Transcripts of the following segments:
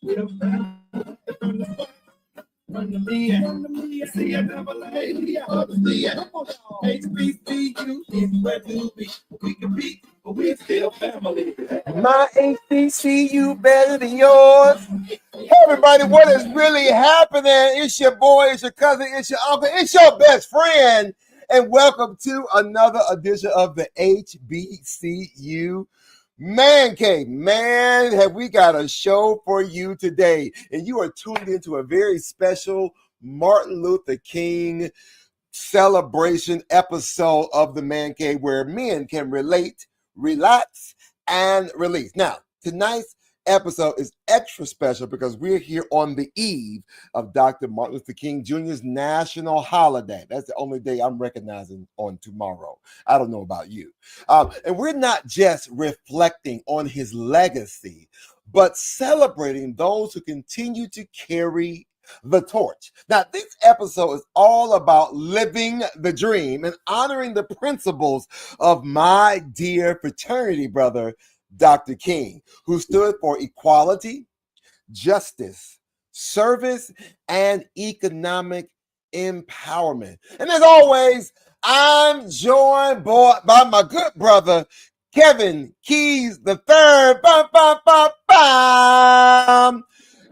From the men, see a double A, we are up the HBCU is where to be. We compete, but we're still family. My HBCU better than yours. Hey everybody, what is really happening? It's your boy, it's your cousin, it's your uncle, it's your best friend. And welcome to another edition of the HBCU Man Cave. Man, have we got a show for you today. And you are tuned into a very special Martin Luther King celebration episode of the Man Cave where men can relate, relax, and release. Now, tonight's episode is extra special because we're here on the eve of Dr. Martin Luther King Jr.'s national holiday. That's the only day I'm recognizing on tomorrow. I don't know about you. And we're not just reflecting on his legacy, but celebrating those who continue to carry the torch. Now, this episode is all about living the dream and honoring the principles of my dear fraternity brother, Dr. King, who stood for equality, justice, service, and economic empowerment. And as always, I'm joined by my good brother, Kevin Keys the Third.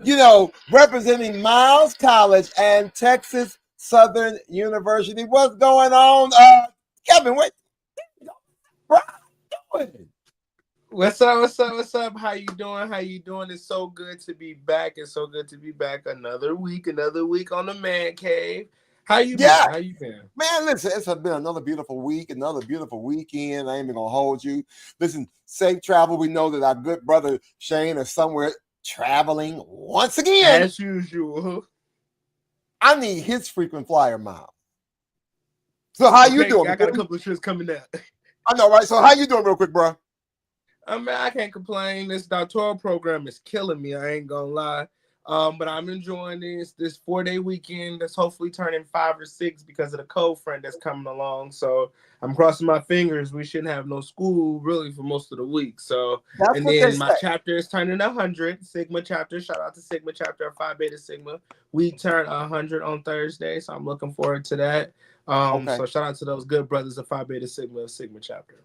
You know, representing Miles College and Texas Southern University. What's going on, Kevin? What are you doing? What's up? How you doing? It's so good to be back. Another week on the Man Cave. How you been? Man, listen, it's been another beautiful week, another beautiful weekend. I ain't even gonna hold you. Listen, safe travel. We know that our good brother Shane is somewhere traveling once again. As usual. I need his frequent flyer mile. So how you doing? I got a couple of trips coming up. I know, right? So how you doing real quick, bro? I can't complain. This doctoral program is killing me. I ain't gonna lie. But I'm enjoying this 4-day weekend that's hopefully turning 5 or 6 because of the co-friend that's coming along. So I'm crossing my fingers. We shouldn't have no school really for most of the week. So that's and then my chapter is turning 100. Sigma chapter. Shout out to Sigma chapter of Phi Beta Sigma. We turn 100 on Thursday, so I'm looking forward to that. So shout out to those good brothers of Phi Beta Sigma chapter.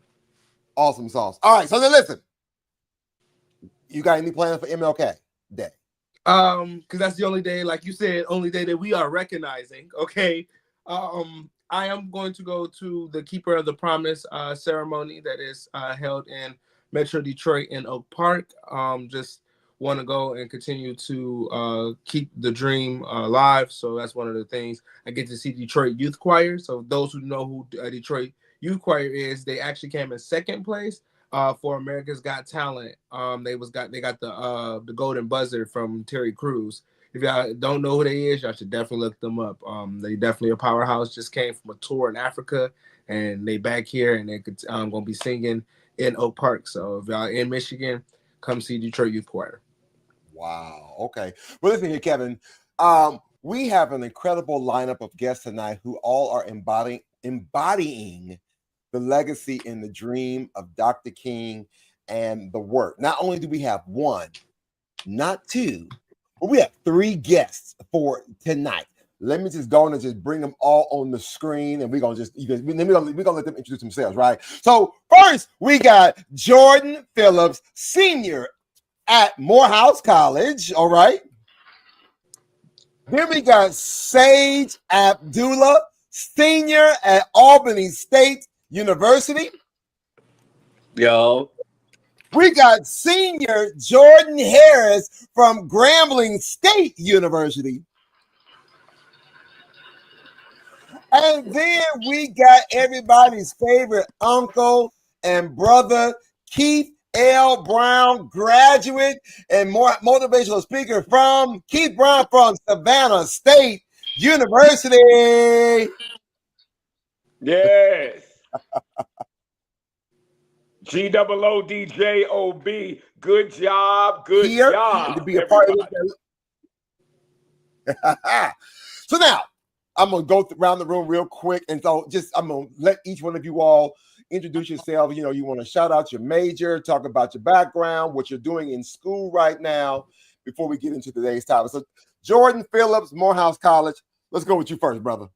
Awesome sauce. All right, so then listen. You got any plans for MLK Day? Because that's the only day, like you said, only day that we are recognizing. Okay. I am going to go to the Keeper of the Promise ceremony that is held in Metro Detroit in Oak Park. Just want to go and continue to keep the dream alive. So that's one of the things. I get to see Detroit Youth Choir. So those who know who Detroit Youth Choir is, they actually came in second place for America's Got Talent. They got the golden buzzer from Terry Crews. If y'all don't know who they is, y'all should definitely look them up. They definitely a powerhouse. Just came from a tour in Africa, and they back here, and they could gonna be singing in Oak Park. So if y'all in Michigan, come see Detroit Youth Choir. Wow. Okay. Well, listen here, Kevin. We have an incredible lineup of guests tonight who all are embodying the legacy and the dream of Dr. King and the work. Not only do we have one, not two, but we have 3 guests for tonight. Let me just go and just bring them all on the screen, and we're gonna let them introduce themselves, right? So first, we got Jordan Phillips, senior at Morehouse College. All right. Then we got Sage Abdullah, senior at Albany State University. Yo. We got senior Jordan Harris from Grambling State University. And then we got everybody's favorite uncle and brother, Keith L. Brown, graduate and more motivational speaker from Keith Brown from Savannah State University. Yes. GOODJOB. Good job. Good here job. To be a part of this. So now I'm gonna go around the room real quick, and so I'm gonna let each one of you all introduce yourself. You know, you want to shout out your major, talk about your background, what you're doing in school right now, before we get into today's topic. So Jordan Phillips, Morehouse College. Let's go with you first, brother.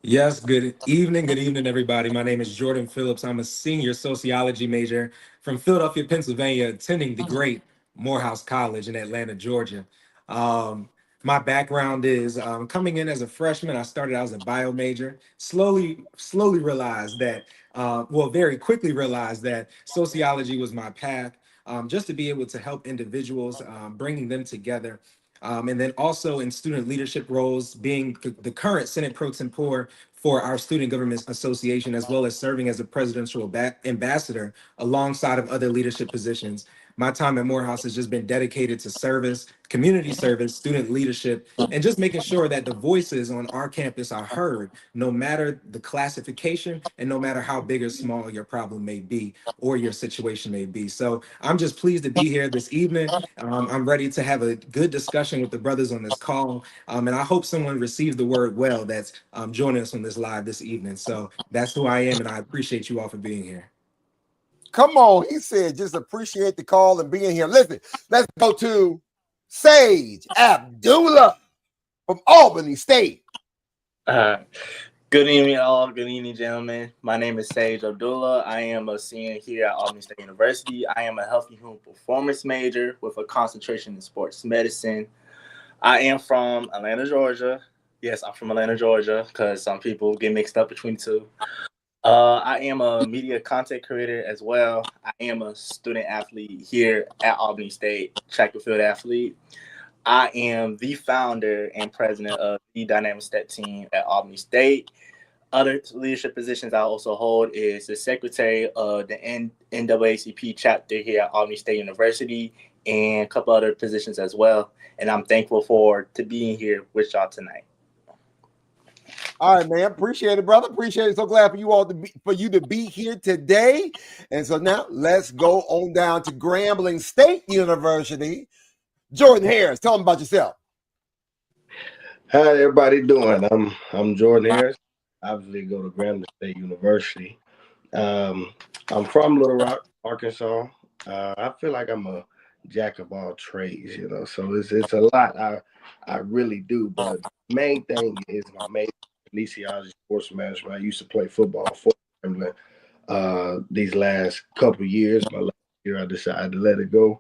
Yes, good evening, everybody. My name is Jordan Phillips. I'm a senior sociology major from Philadelphia, Pennsylvania, attending the great Morehouse College in Atlanta, Georgia. My background is coming in as a freshman. I started out as a bio major. Slowly realized that, very quickly realized that sociology was my path, just to be able to help individuals, bringing them together. And then also in student leadership roles, being the current Senate Pro Tempore for our Student Government Association, as well as serving as a presidential ambassador alongside of other leadership positions. My time at Morehouse has just been dedicated to service, community service, student leadership, and just making sure that the voices on our campus are heard, no matter the classification and no matter how big or small your problem may be or your situation may be. So I'm just pleased to be here this evening. I'm ready to have a good discussion with the brothers on this call. And I hope someone receives the word well that's joining us on this live this evening. So that's who I am, and I appreciate you all for being here. Come on, he said, just appreciate the call and being here. Listen, let's go to Sage Abdullah from Albany State. Good evening, all. Good evening, gentlemen. My name is Sage Abdullah. I am a senior here at Albany State University. I am a health and human performance major with a concentration in sports medicine. I am from Atlanta, Georgia. Yes, I'm from Atlanta, Georgia, because some people get mixed up between the two. I am a media content creator as well. I am a student athlete here at Albany State, track and field athlete. I am the founder and president of the Dynamic Step team at Albany State. Other leadership positions I also hold is the secretary of the NAACP chapter here at Albany State University and a couple other positions as well. And I'm thankful to being here with y'all tonight. All right, man. Appreciate it, brother. Appreciate it. So glad for you to be here today. And so now let's go on down to Grambling State University. Jordan Harris, tell them about yourself. How everybody doing? I'm Jordan Harris. Obviously, go to Grambling State University. I'm from Little Rock, Arkansas. I feel like I'm a jack of all trades, So it's a lot I really do. But the main thing is my major kinesiology, sports management. I used to play football for Grambling. These last couple of years, my last year, I decided to let it go.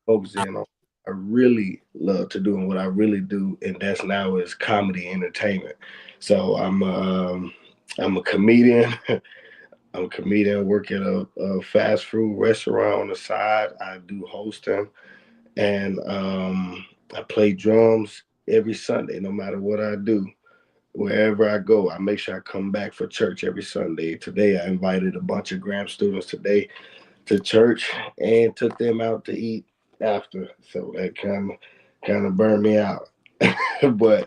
Focus in on I really love to do and what I really do, and that's now is comedy entertainment. So I'm a comedian. I'm a comedian, work at a fast food restaurant on the side. I do hosting, and I play drums every Sunday, no matter what I do. Wherever I go, I make sure I come back for church every Sunday. Today, I invited a bunch of Graham students to church and took them out to eat after. So that kind of burned me out. But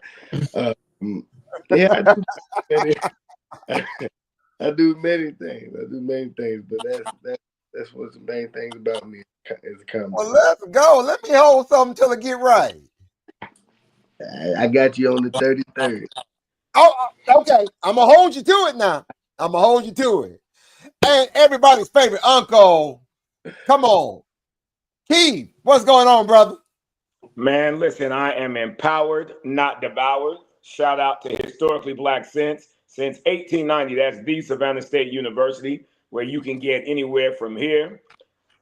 yeah, I do many things. But that's what's the main things about me is a comedy. Well, let's go. Let me hold something till I get right. I got you on the 33rd. Oh, okay. I'm gonna hold you to it now. And everybody's favorite uncle. Come on. Keith, what's going on, brother? Man, listen, I am empowered, not devoured. Shout out to Historically Black Since 1890. That's the Savannah State University, where you can get anywhere from here.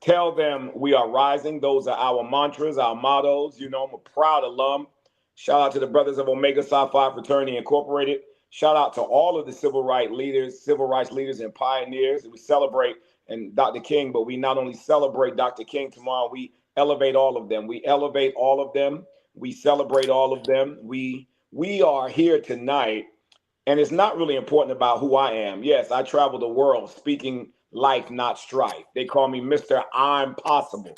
Tell them we are rising. Those are our mantras, our mottos. I'm a proud alum. Shout out to the brothers of Omega Psi Phi Fraternity Incorporated. Shout out to all of the civil rights leaders and pioneers. We celebrate and Dr. King, but we not only celebrate Dr. King tomorrow, we elevate all of them. We elevate all of them. We celebrate all of them. We are here tonight, and it's not really important about who I am. Yes, I travel the world speaking life, not strife. They call me Mr. I'm Possible.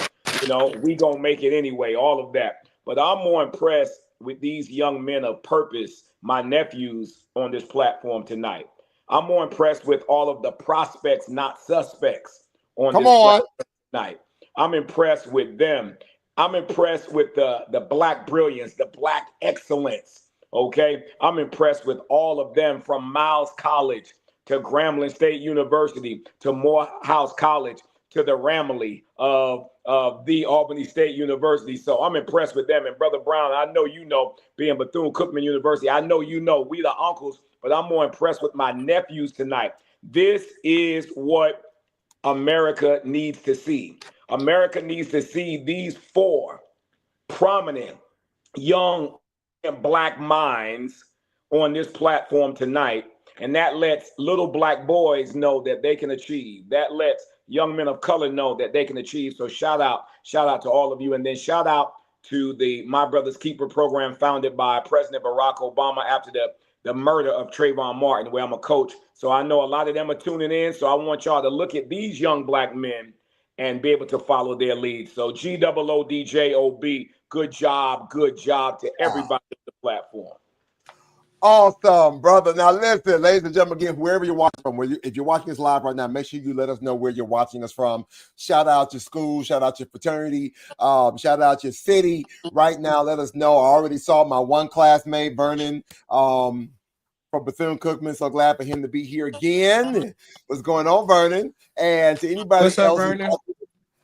We gonna make it anyway, all of that. But I'm more impressed with these young men of purpose, my nephews on this platform tonight. I'm more impressed with all of the prospects, not suspects on this platform tonight. I'm impressed with them. I'm impressed with the Black brilliance, the Black excellence, okay? I'm impressed with all of them from Miles College to Grambling State University to Morehouse College to the Ramily of the Albany State University. So I'm impressed with them. And Brother Brown, I know you know, being Bethune-Cookman University, I know you know we the uncles, but I'm more impressed with my nephews tonight. This is what America needs to see. America needs to see these four prominent young and black minds on this platform tonight. And that lets little black boys know that they can achieve. That lets young men of color know that they can achieve. So shout out to all of you. And then shout out to the My Brother's Keeper program founded by President Barack Obama after the murder of Trayvon Martin, where I'm a coach. So I know a lot of them are tuning in. So I want y'all to look at these young black men and be able to follow their lead. So GOODJOB, good job to everybody on the platform. Awesome, brother. Now listen, ladies and gentlemen, again, wherever you're watching from, if you're watching this live right now, make sure you let us know where you're watching us from. Shout out your school, shout out your fraternity, shout out your city. Right now, let us know. I already saw my one classmate, Vernon, from Bethune-Cookman. So glad for him to be here again. What's going on, Vernon? And to anybody What's up, else, Vernon?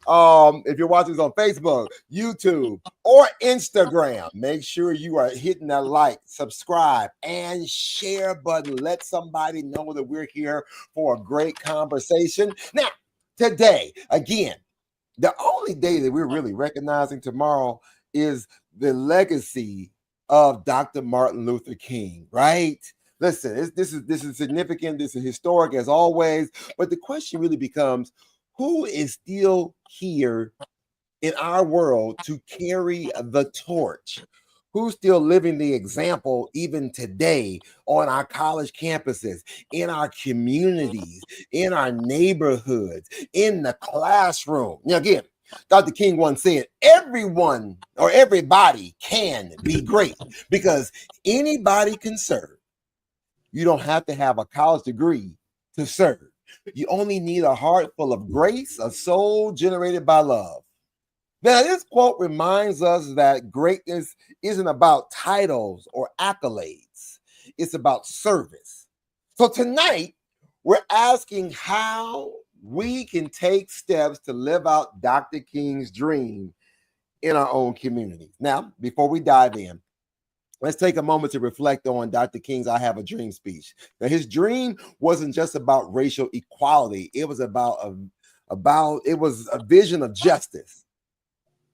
if you're watching this on Facebook, YouTube, or Instagram, make sure you are hitting that like, subscribe, and share button. Let somebody know that we're here for a great conversation. Now, today, again, the only day that we're really recognizing tomorrow is the legacy of Dr. Martin Luther King, right? Listen, this is significant. This is historic as always. But the question really becomes, who is still here in our world to carry the torch? Who's still living the example even today on our college campuses, in our communities, in our neighborhoods, in the classroom? Now, again, Dr. King once said, everyone or everybody can be great because anybody can serve. You don't have to have a college degree to serve. You only need a heart full of grace, a soul generated by love. Now, this quote reminds us that greatness isn't about titles or accolades. It's about service. So tonight, we're asking how we can take steps to live out Dr. King's dream in our own communities. Now, before we dive in, let's take a moment to reflect on Dr. King's I Have a Dream speech. Now, his dream wasn't just about racial equality. It was about a vision of justice,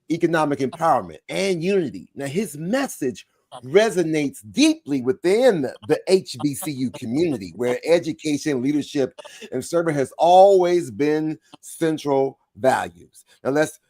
economic empowerment, and unity. Now, his message resonates deeply within the HBCU community, where education, leadership, and service has always been central values. Now, let's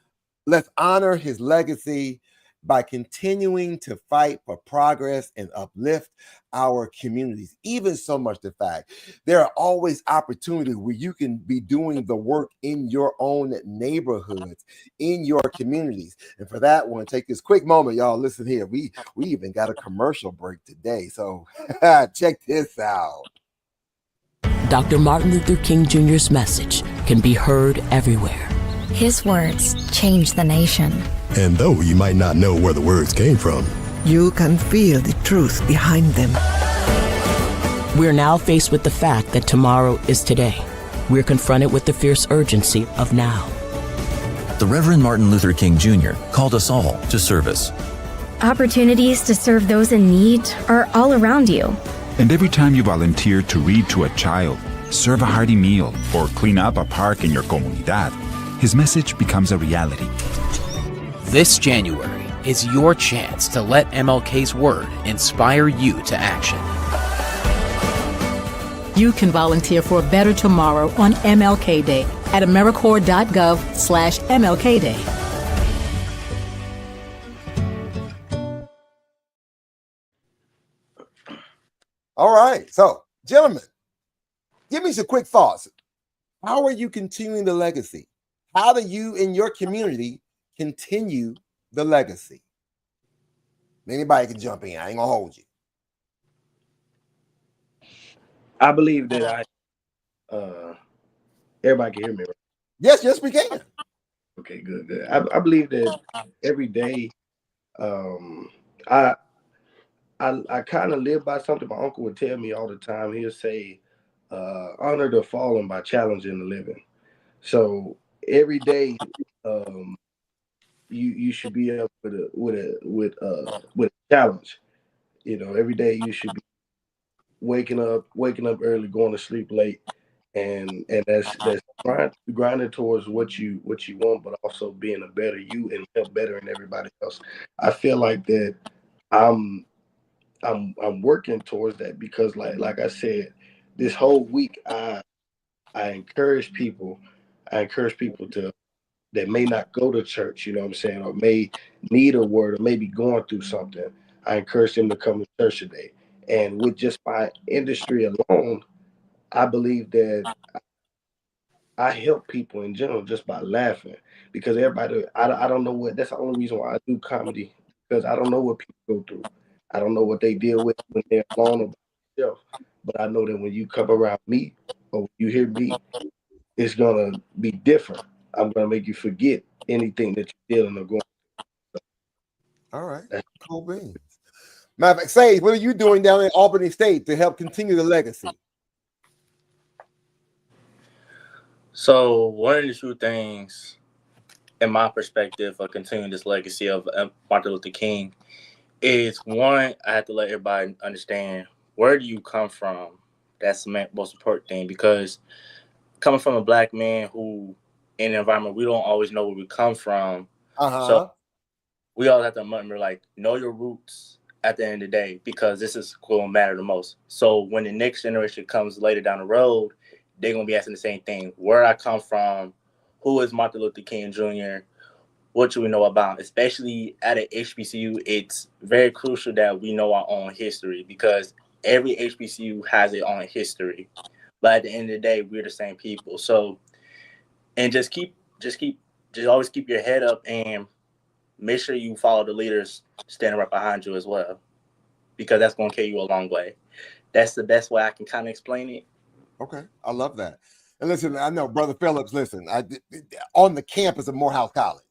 honor his legacy by continuing to fight for progress and uplift our communities. Even so much the fact there are always opportunities where you can be doing the work in your own neighborhoods, in your communities. And for that, I want to take this quick moment, y'all. Listen here, we even got a commercial break today, so check this out. Dr. Martin Luther King Jr.'s message can be heard everywhere. His words changed the nation. And though you might not know where the words came from, you can feel the truth behind them. We're now faced with the fact that tomorrow is today. We're confronted with the fierce urgency of now. The Reverend Martin Luther King Jr. called us all to service. Opportunities to serve those in need are all around you. And every time you volunteer to read to a child, serve a hearty meal, or clean up a park in your comunidad, his message becomes a reality. This January is your chance to let MLK's word inspire you to action. You can volunteer for a better tomorrow on MLK Day at AmeriCorps.gov/MLK Day. All right. So, gentlemen, give me some quick thoughts. How are you continuing the legacy? How do you in your community continue the legacy? Anybody can jump in. I ain't gonna hold you. I believe that everybody can hear me, right? Yes, we can. Okay, good. I believe that every day, I kind of live by something my uncle would tell me all the time. He'll say, honor the fallen by challenging the living. So every day, you should be up with a challenge. You know, every day you should be waking up early, going to sleep late, and that's grinding towards what you want, but also being a better you and help bettering everybody else. I feel like that I'm I'm working towards that because like I said, this whole week I encourage people. I encourage people to that may not go to church, you know what I'm saying, or may need a word or may be going through something. I encourage them to come to church today. And with just my industry alone, I believe that I help people in general just by laughing because everybody, I don't know what, that's the only reason why I do comedy because I don't know what people go through. I don't know what they deal with when they're alone or by themselves. But I know that when you come around me or when you hear me, it's going to be different. I'm going to make you forget anything that you're dealing or going through. All right. Cool beans. Matter of fact, Sage, what are you doing down in Albany State to help continue the legacy? So one of the few things, in my perspective, of continuing this legacy of Martin Luther King is one, I have to let everybody understand where do you come from. That's the most important thing because coming from a black man who in an environment we don't always know where we come from. So we all have to remember, like, know your roots at the end of the day because this is going to matter the most. So when the next generation comes later down the road, they're going to be asking the same thing. Where I come from, who is Martin Luther King Jr., what do we know about? Especially at an HBCU, it's very crucial that we know our own history because every HBCU has its own history. But at the end of the day, we're the same people. So, and just always keep your head up and make sure you follow the leaders standing right behind you as well, because that's going to carry you a long way. That's the best way I can kind of explain it. Okay, I love that. And listen, I know Brother Phillips, listen, on the campus of Morehouse College,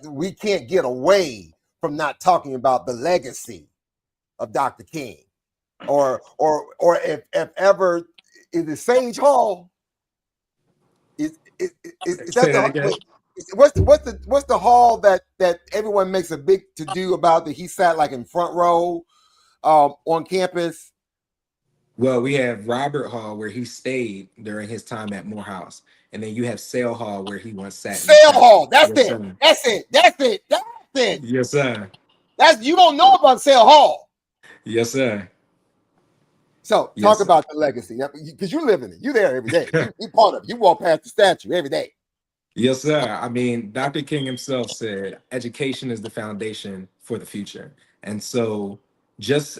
we can't get away from not talking about the legacy of Dr. King. Or if ever, is it Sage Hall? Is that the what's the hall that everyone makes a big to do about that he sat like in front row on campus? Well, we have Robert Hall where he stayed during his time at Morehouse, and then you have Sale Hall where he once sat. Sale Hall, that's yes, it. Sir. That's it. That's it. That's it. Yes, sir. That's you don't know about Sale Hall. Yes, sir. So talk about the legacy because you live in it. You're there every day. You part of it. You walk past the statue every day. Yes, sir. I mean, Dr. King himself said, education is the foundation for the future. And so just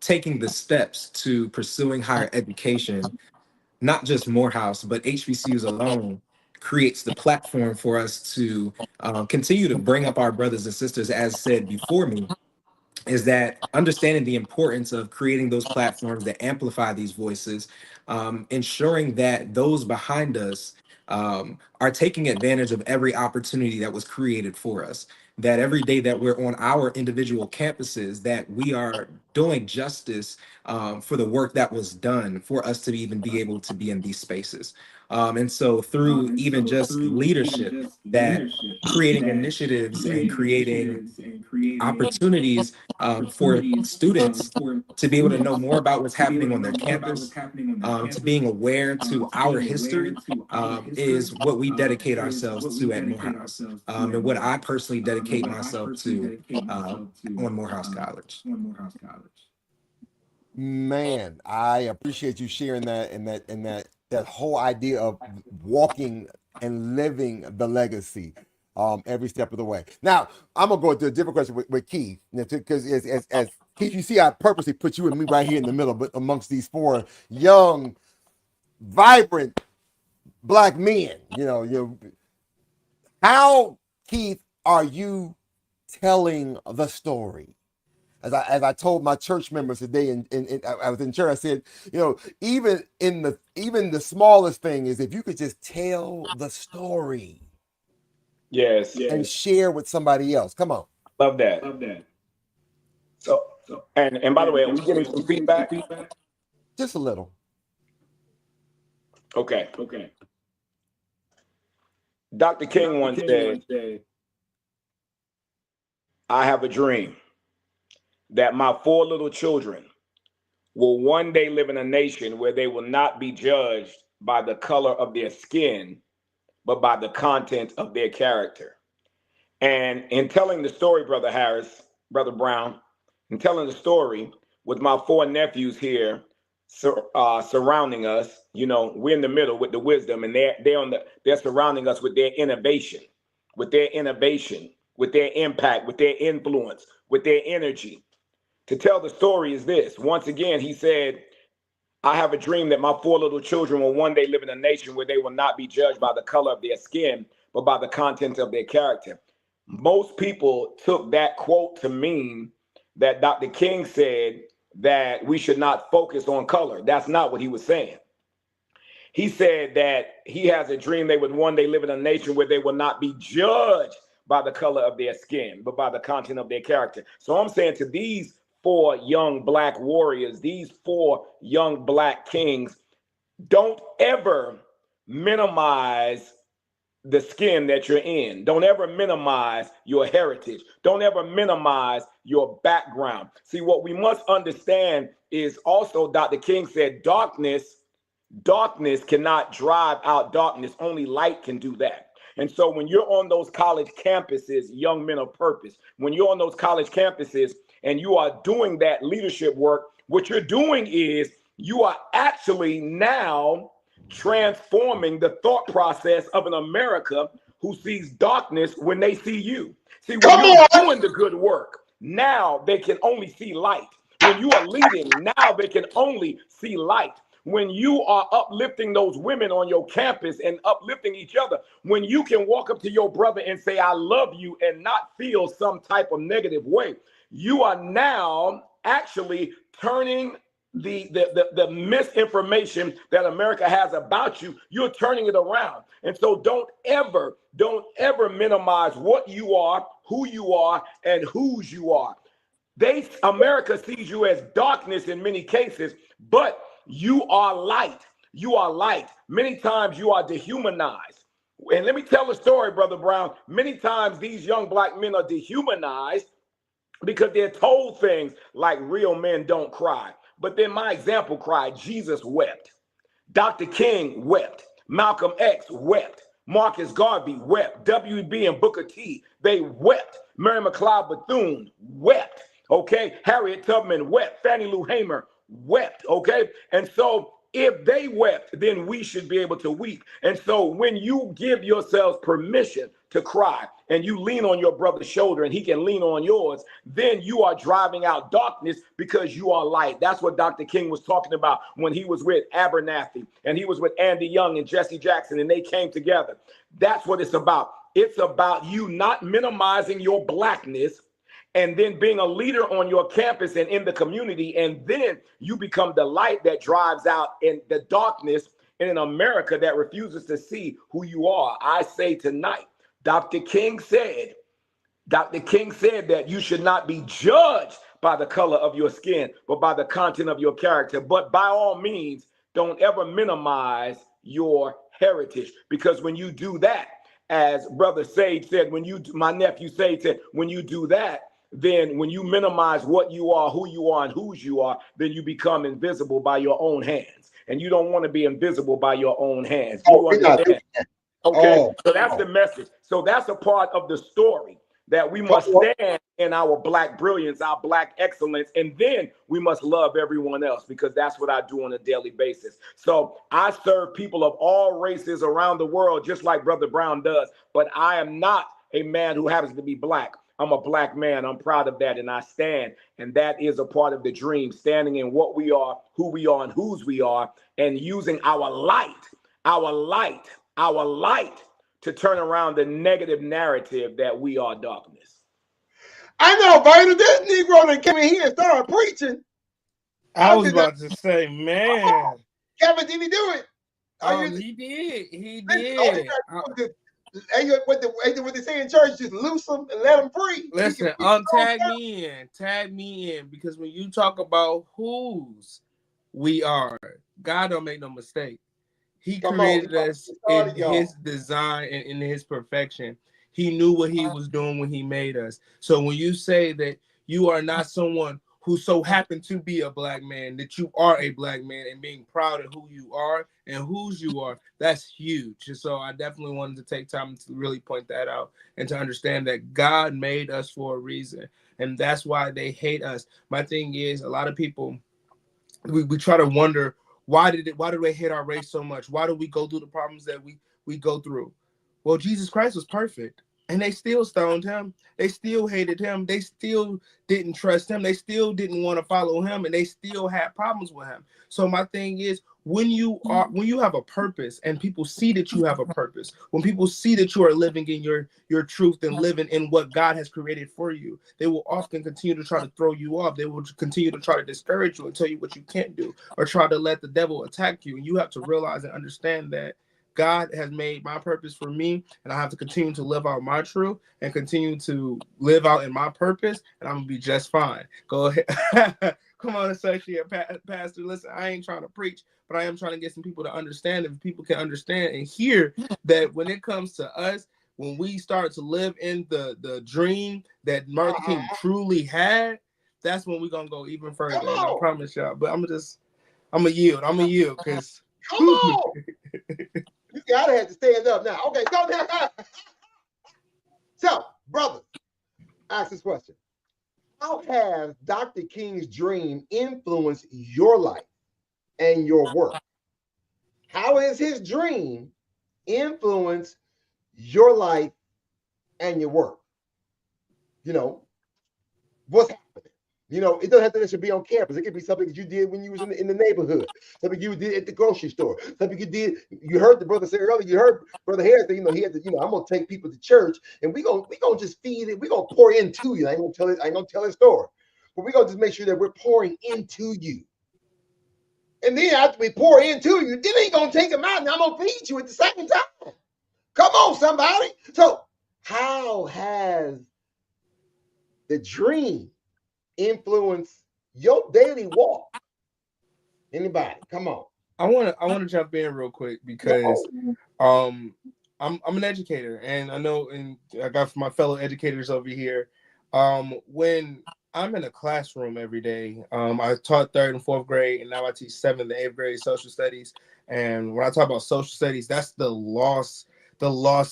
taking the steps to pursuing higher education, not just Morehouse, but HBCUs alone, creates the platform for us to continue to bring up our brothers and sisters, as said before me, is that understanding the importance of creating those platforms that amplify these voices, ensuring that those behind us are taking advantage of every opportunity that was created for us, that every day that we're on our individual campuses, that we are doing justice for the work that was done for us to even be able to be in these spaces. And so through even just leadership, that creating initiatives and creating opportunities for students to be able to know more about what's happening on their campus, to being aware to our history, is what we dedicate ourselves to at Morehouse, and what I personally dedicate myself to on Morehouse College. Man, I appreciate you sharing that and that whole idea of walking and living the legacy every step of the way. Now, I'm gonna go into a different question with Keith, because as Keith, you see, I purposely put you and me right here in the middle, but amongst these four young, vibrant Black men. How, Keith, are you telling the story? As I told my church members today, and I was in church, I said, even the smallest thing is if you could just tell the story. Yes. And share with somebody else. Come on. Love that. So and by the way, are we getting some feedback? Just a little. Okay. Dr. King once said, I have a dream that my 4 little children will one day live in a nation where they will not be judged by the color of their skin, but by the content of their character. And in telling the story, Brother Harris, Brother Brown, in telling the story with my 4 nephews here surrounding us, you know, we're in the middle with the wisdom, and they're surrounding us with their innovation, with their impact, with their influence, with their energy. To tell the story is this. Once again, he said, I have a dream that my 4 little children will one day live in a nation where they will not be judged by the color of their skin, but by the content of their character. Most people took that quote to mean that Dr. King said that we should not focus on color. That's not what he was saying. He said that he has a dream they would one day live in a nation where they will not be judged by the color of their skin, but by the content of their character. So I'm saying to these 4 young Black warriors, these 4 young Black kings, don't ever minimize the skin that you're in. Don't ever minimize your heritage. Don't ever minimize your background. See, what we must understand is also, Dr. King said, darkness cannot drive out darkness. Only light can do that. And so when you're on those college campuses, young men of purpose, when you're on those college campuses and you are doing that leadership work, what you're doing is you are actually now transforming the thought process of an America who sees darkness when they see you. See, when you're doing the good work, now they can only see light. When you are leading, now they can only see light. When you are uplifting those women on your campus and uplifting each other, when you can walk up to your brother and say, I love you, and not feel some type of negative way, you are now actually turning the misinformation that America has about you, you're turning it around. And so don't ever minimize what you are, who you are, and whose you are. America sees you as darkness in many cases, but you are light. You are light. Many times you are dehumanized. And let me tell a story, Brother Brown. Many times these young Black men are dehumanized because they're told things like real men don't cry. But then my example cried. Jesus wept. Dr. King wept. Malcolm X wept. Marcus Garvey wept. W.B. and Booker T, they wept. Mary McLeod Bethune wept. Okay. Harriet Tubman wept. Fannie Lou Hamer wept. Okay. And so if they wept, then we should be able to weep. And so when you give yourselves permission to cry and you lean on your brother's shoulder and he can lean on yours, then you are driving out darkness because you are light. That's what Dr. King was talking about when he was with Abernathy and he was with Andy Young and Jesse Jackson and they came together. That's what it's about. It's about you not minimizing your Blackness and then being a leader on your campus and in the community. And then you become the light that drives out in the darkness in an America that refuses to see who you are. I say tonight, Dr. King said that you should not be judged by the color of your skin, but by the content of your character. But by all means, don't ever minimize your heritage, because when you do that, as Brother Sage said, my nephew Sage said, when you do that, then when you minimize what you are, who you are, and whose you are, then you become invisible by your own hands. And you don't want to be invisible by your own hands. You understand? Okay, so that's the message. So that's a part of the story, that we must stand in our Black brilliance, our Black excellence, and then we must love everyone else, because that's what I do on a daily basis. So I serve people of all races around the world, just like Brother Brown does, but I am not a man who happens to be Black. I'm a Black man. I'm proud of that, and I stand. And that is a part of the dream, standing in what we are, who we are, and whose we are, and using our light to turn around the negative narrative that we are darkness. I know, Vader, this Negro that came in here and started preaching. I was about to say, man. Kevin, did he do it? He did. What they say in church, just loose them and let them free. Listen, tag me in, because when you talk about whose we are, God don't make no mistake. He Come on, created us in started, y'all. his design and in his perfection. He knew what he was doing when he made us. So when you say that you are not someone who so happened to be a black man, that you are a black man and being proud of who you are and whose you are, that's huge. And so I definitely wanted to take time to really point that out and to understand that God made us for a reason. And that's why they hate us. My thing is, a lot of people, we try to wonder, why do they hate our race so much? Why do we go through the problems that we go through? Well, Jesus Christ was perfect, and they still stoned him. They still hated him. They still didn't trust him. They still didn't want to follow him, and they still had problems with him. So my thing is, when you have a purpose and people see that you have a purpose, when people see that you are living in your truth and living in what God has created for you, they will often continue to try to throw you off. They will continue to try to discourage you and tell you what you can't do, or try to let the devil attack you. And you have to realize and understand that God has made my purpose for me, and I have to continue to live out my truth and continue to live out in my purpose, and I'm gonna be just fine. Go ahead. Come on, associate pastor. Listen, I ain't trying to preach, but I am trying to get some people to understand. If people can understand and hear that when it comes to us, when we start to live in the dream that Martin Luther King truly had, that's when we're gonna go even further. And I promise y'all. But I'm gonna yield. I'm gonna yield because come on. You gotta have to stand up now. Okay, go there. So, brother, ask this question. How has Dr. King's dream influenced your life and your work? How has his dream influenced your life and your work? You know, what's happening? You know, it doesn't have to necessarily be on campus. It could be something that you did when you was in the neighborhood, something you did at the grocery store, something you did. You heard the brother say earlier. You heard Brother Harris say, he had to. I'm gonna take people to church, and we gonna just feed it. We gonna pour into you. I ain't gonna tell his story, but we gonna just make sure that we're pouring into you. And then after we pour into you, then ain't gonna take them out, and I'm gonna feed you at the same time. Come on, somebody. So, how has the dream influence your daily walk? Anybody? Come on. I want to jump in real quick because I'm an educator, and I know, and I got my fellow educators over here. When I'm in a classroom every day, I taught 3rd and 4th grade, and now I teach 7th and 8th grade social studies. And when I talk about social studies, that's the lost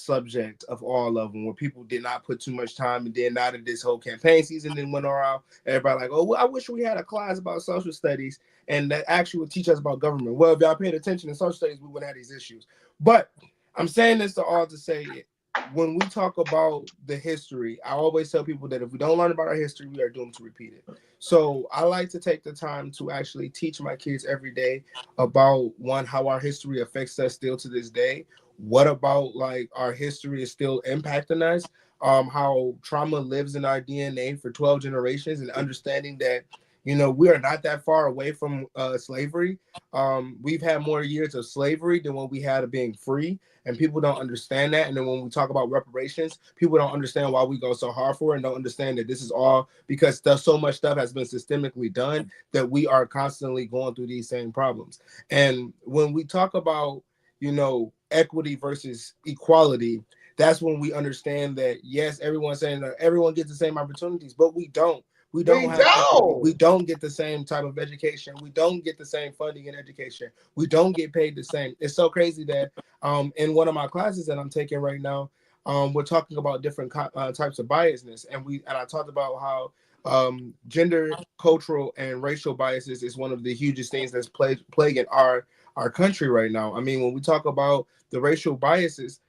subject of all of them, where people did not put too much time. And then now that this whole campaign season then went around, everybody like, oh, well, I wish we had a class about social studies and that actually would teach us about government. Well, if y'all paid attention in social studies, we wouldn't have these issues. But I'm saying this to all to say, when we talk about the history, I always tell people that if we don't learn about our history, we are doomed to repeat it. So I like to take the time to actually teach my kids every day about, one, how our history affects us still to this day. What about like our history is still impacting us? How trauma lives in our DNA for 12 generations, and understanding that, we are not that far away from slavery. We've had more years of slavery than what we had of being free, and people don't understand that. And then when we talk about reparations, people don't understand why we go so hard for it, and don't understand that this is all because so much stuff has been systemically done that we are constantly going through these same problems. And when we talk about, equity versus equality, that's when we understand that, yes, everyone's saying that everyone gets the same opportunities, but we don't. We don't have equity. We don't get the same type of education. We don't get the same funding in education. We don't get paid the same. It's so crazy that in one of my classes that I'm taking right now, we're talking about different types of biasness, and I talked about how gender, cultural, and racial biases is one of the hugest things that's plaguing our country right now. I mean, when we talk about the racial biases,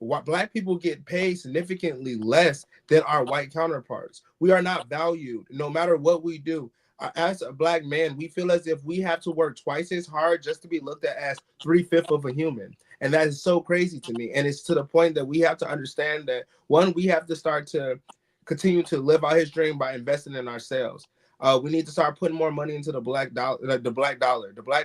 Black people get paid significantly less than our white counterparts. We are not valued no matter what we do. As a Black man, we feel as if we have to work twice as hard just to be looked at as 3/5 of a human. And that is so crazy to me. And it's to the point that we have to understand that, one, we have to start to continue to live out his dream by investing in ourselves. We need to start putting more money into the black dollar. The black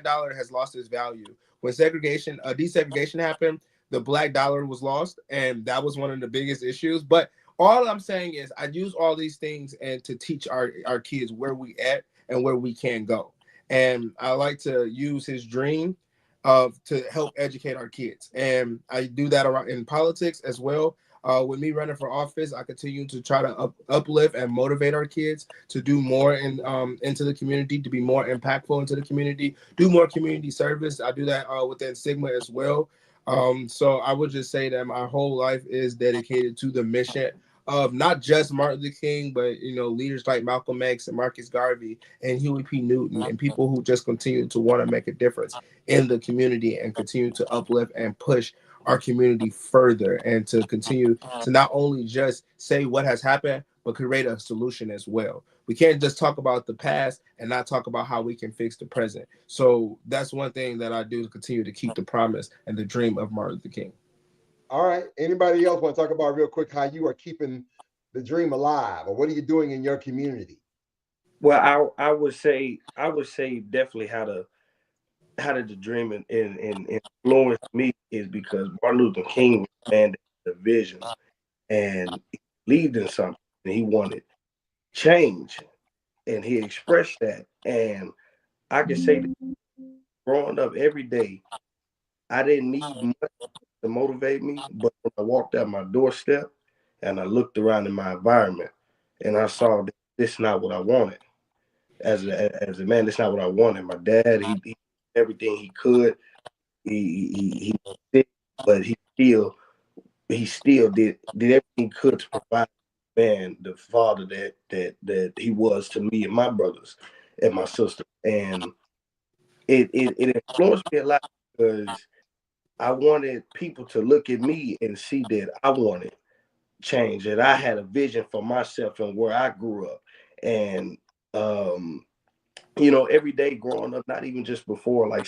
dollar has lost its value. When desegregation happened, the black dollar was lost, and that was one of the biggest issues. But all I'm saying is, I use all these things and to teach our kids where we at and where we can go. And I like to use his dream to help educate our kids. And I do that around in politics as well. With me running for office, I continue to try to uplift and motivate our kids to do more into the community, to be more impactful into the community, do more community service. I do that within Sigma as well. So I would just say that my whole life is dedicated to the mission of not just Martin Luther King, but leaders like Malcolm X and Marcus Garvey and Huey P. Newton, and people who just continue to want to make a difference in the community and continue to uplift and push our community further, and to continue to not only just say what has happened, but create a solution as well. We can't just talk about the past and not talk about how we can fix the present. So that's one thing that I do to continue to keep the promise and the dream of Martin Luther King. All right. Anybody else want to talk about real quick how you are keeping the dream alive, or what are you doing in your community? Well, I would say definitely how did the dream and influence me is because Martin Luther King man the vision, and he believed in something, and he wanted change, and he expressed that. And I can say that growing up every day, I didn't need much to motivate me, but when I walked out my doorstep and I looked around in my environment and I saw that this is not what I wanted. As a man, that's not what I wanted. My dad, he did everything he could. He did, but he still did everything he could to provide man the father that he was to me and my brothers and my sister. And it influenced me a lot because I wanted people to look at me and see that I wanted change, that I had a vision for myself and where I grew up. And every day growing up, not even just before, like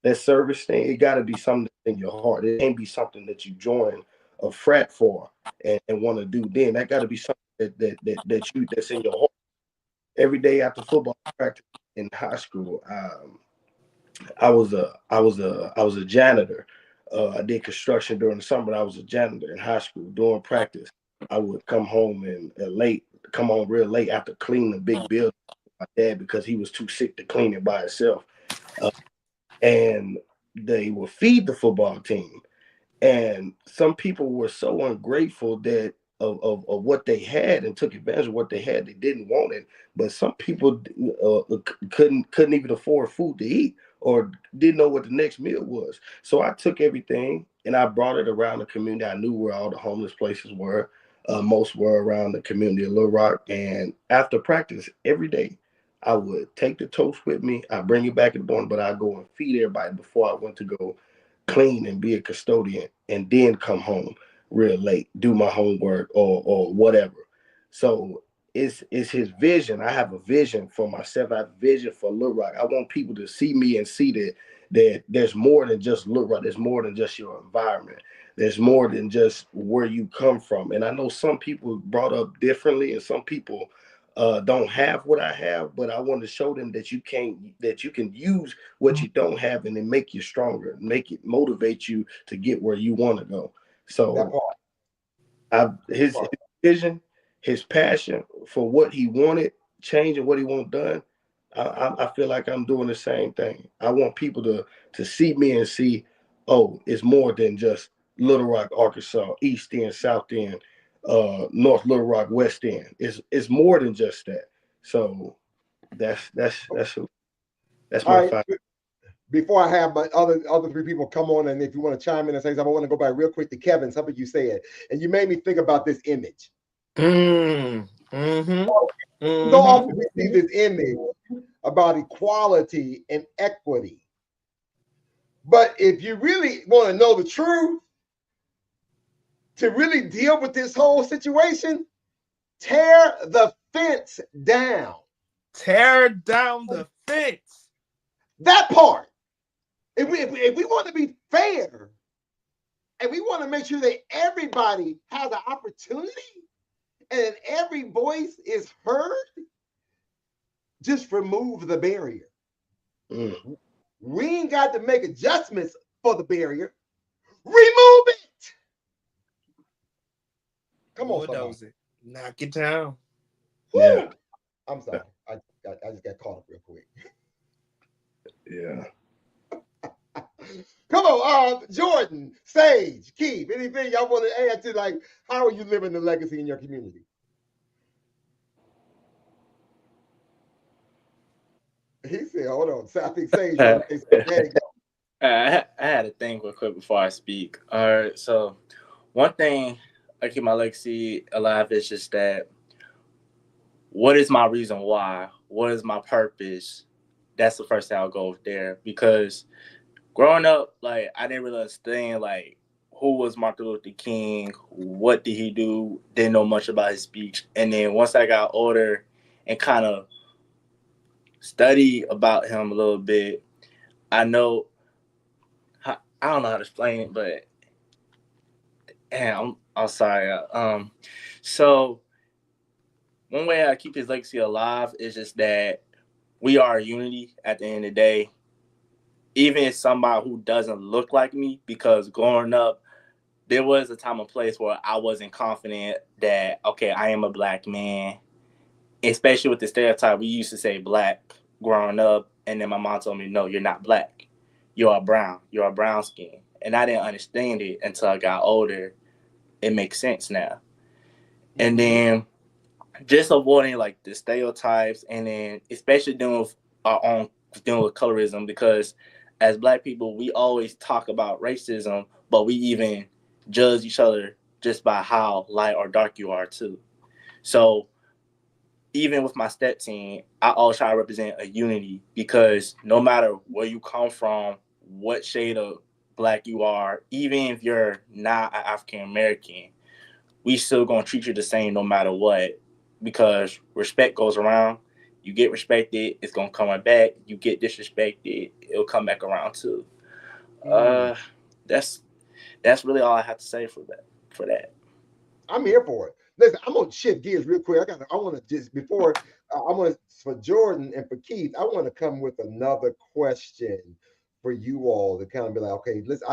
that service thing, it got to be something in your heart. It can't be something that you join a frat for and want to do. Then that got to be something that's in your heart. Every day after football practice in high school, I was a janitor. I did construction during the summer. I was a janitor in high school. During practice, I would come home real late after cleaning a big building with my dad because he was too sick to clean it by himself. And they would feed the football team. And some people were so ungrateful that of what they had and took advantage of what they had. They didn't want it. But some people couldn't even afford food to eat or didn't know what the next meal was. So I took everything and I brought it around the community. I knew where all the homeless places were. Most were around the community of Little Rock. And after practice, every day, I would take the toast with me. I bring it back in the morning, but I go and feed everybody before I went to go clean and be a custodian, and then come home real late, do my homework or whatever. So it's his vision. I have a vision for myself. I have a vision for Little Rock. I want people to see me and see that there's more than just Little Rock. There's more than just your environment. There's more than just where you come from. And I know some people brought up differently, and some people don't have what I have, but I want to show them that you can use what you don't have and then make you stronger, make it motivate you to get where you want to go. So his vision, his passion for what he wanted, change and what he want done, I feel like I'm doing the same thing. I want people to see me and see, oh, it's more than just Little Rock, Arkansas, East End, South End, North Little Rock, West End. It's more than just that. So that's my fight. Before I have my other three people come on, and if you want to chime in and say something, I want to go back real quick to Kevin. Something you said, and you made me think about this image. So often we see this image about equality and equity, but if you really want to know the truth, to really deal with this whole situation, tear the fence down. Tear down the fence. That part. If we want to be fair and we want to make sure that everybody has an opportunity and every voice is heard, just remove the barrier. We ain't got to make adjustments for the barrier. Remove it. Come on, bulldoze. Knock it down. Woo. Yeah. I'm sorry. I just got caught up real quick. Yeah. Come on, Jordan, Sage, Keith, anything y'all want to add to, like, how are you living the legacy in your community? He said, hold on. So I think Sage wanted to say something. There you go. I had to think real quick before I speak. All right, so one thing I keep my legacy alive is just that what is my reason why? What is my purpose? That's the first thing I'll go there, because growing up, like, I didn't really understand, like, who was Martin Luther King, what did he do, didn't know much about his speech. And then once I got older and kind of study about him a little bit, I know, I don't know how to explain it, but damn, I'm sorry. So one way I keep his legacy alive is just that we are a unity at the end of the day. Even if somebody who doesn't look like me, because growing up, there was a time and place where I wasn't confident that, okay, I am a black man, especially with the stereotype. We used to say black growing up, and then my mom told me, no, you're not black. You're a brown skin. And I didn't understand it until I got older. It makes sense now. And then just avoiding, like, the stereotypes, and then especially dealing with colorism, because as black people, we always talk about racism, but we even judge each other just by how light or dark you are too. So even with my step team, I always try to represent a unity, because no matter where you come from, what shade of black you are, even if you're not an African American, we still gonna treat you the same no matter what, because respect goes around. You get respected, it's gonna come right back. You get disrespected, it'll come back around too. That's really all I have to say for that. I'm here for it. Listen, I'm gonna shift gears real quick. I want to just before I want for Jordan and for Keith, I want to come with another question for you all to kind of be like, okay, listen,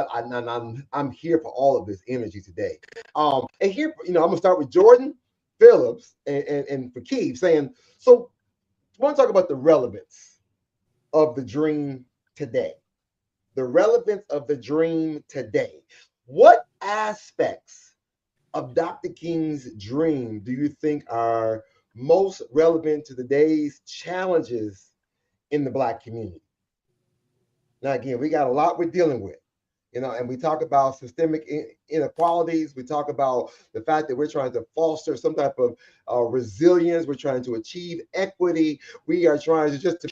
I'm here for all of this energy today. And here, I'm gonna start with Jordan Phillips and for Keith saying, so I want to talk about the relevance of the dream today. The relevance of the dream today. What aspects of Dr. King's dream do you think are most relevant to today's challenges in the Black community? Now, again, we got a lot we're dealing with, and we talk about systemic inequalities. We talk about the fact that we're trying to foster some type of resilience. We're trying to achieve equity. We are trying to just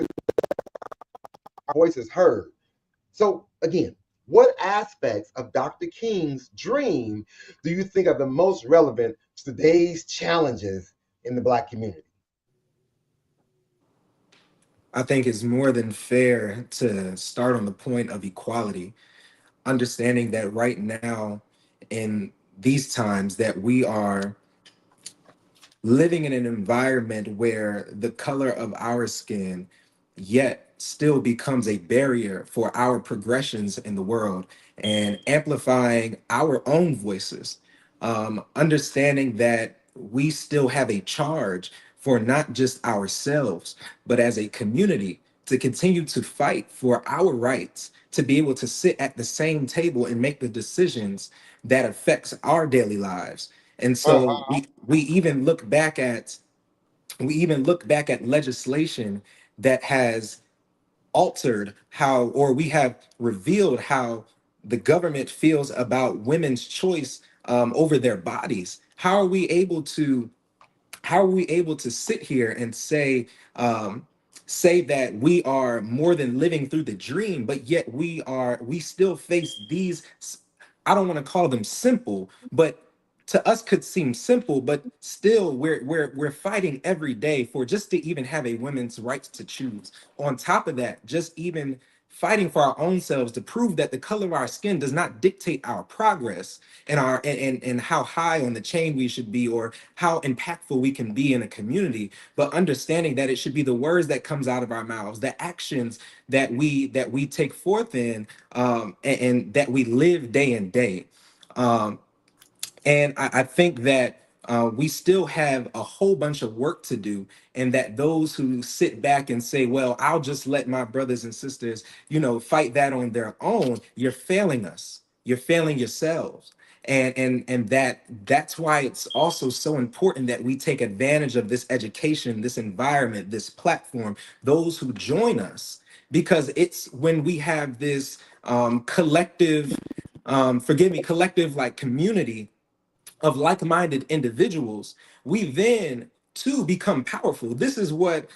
our voices heard. So again, what aspects of Dr. King's dream do you think are the most relevant to today's challenges in the Black community? I think it's more than fair to start on the point of equality, understanding that right now in these times that we are living in an environment where the color of our skin yet still becomes a barrier for our progressions in the world, and amplifying our own voices, understanding that we still have a charge for not just ourselves, but as a community to continue to fight for our rights, to be able to sit at the same table and make the decisions that affects our daily lives. And so we even look back at legislation that has altered how, or we have revealed how the government feels about women's choice over their bodies. How are we able to sit here and say that we are more than living through the dream, but yet we still face these, I don't want to call them simple, but to us could seem simple, but still we're fighting every day for just to even have a women's rights to choose. On top of that, just even fighting for our own selves to prove that the color of our skin does not dictate our progress and and how high on the chain we should be, or how impactful we can be in a community, but understanding that it should be the words that comes out of our mouths, the actions that we take forth in, and that we live day in day. And I think that we still have a whole bunch of work to do, and that those who sit back and say, well, I'll just let my brothers and sisters, fight that on their own, you're failing us. You're failing yourselves. And that's why it's also so important that we take advantage of this education, this environment, this platform, those who join us, because it's when we have this collective, collective like community of like-minded individuals, we then too become powerful. This is what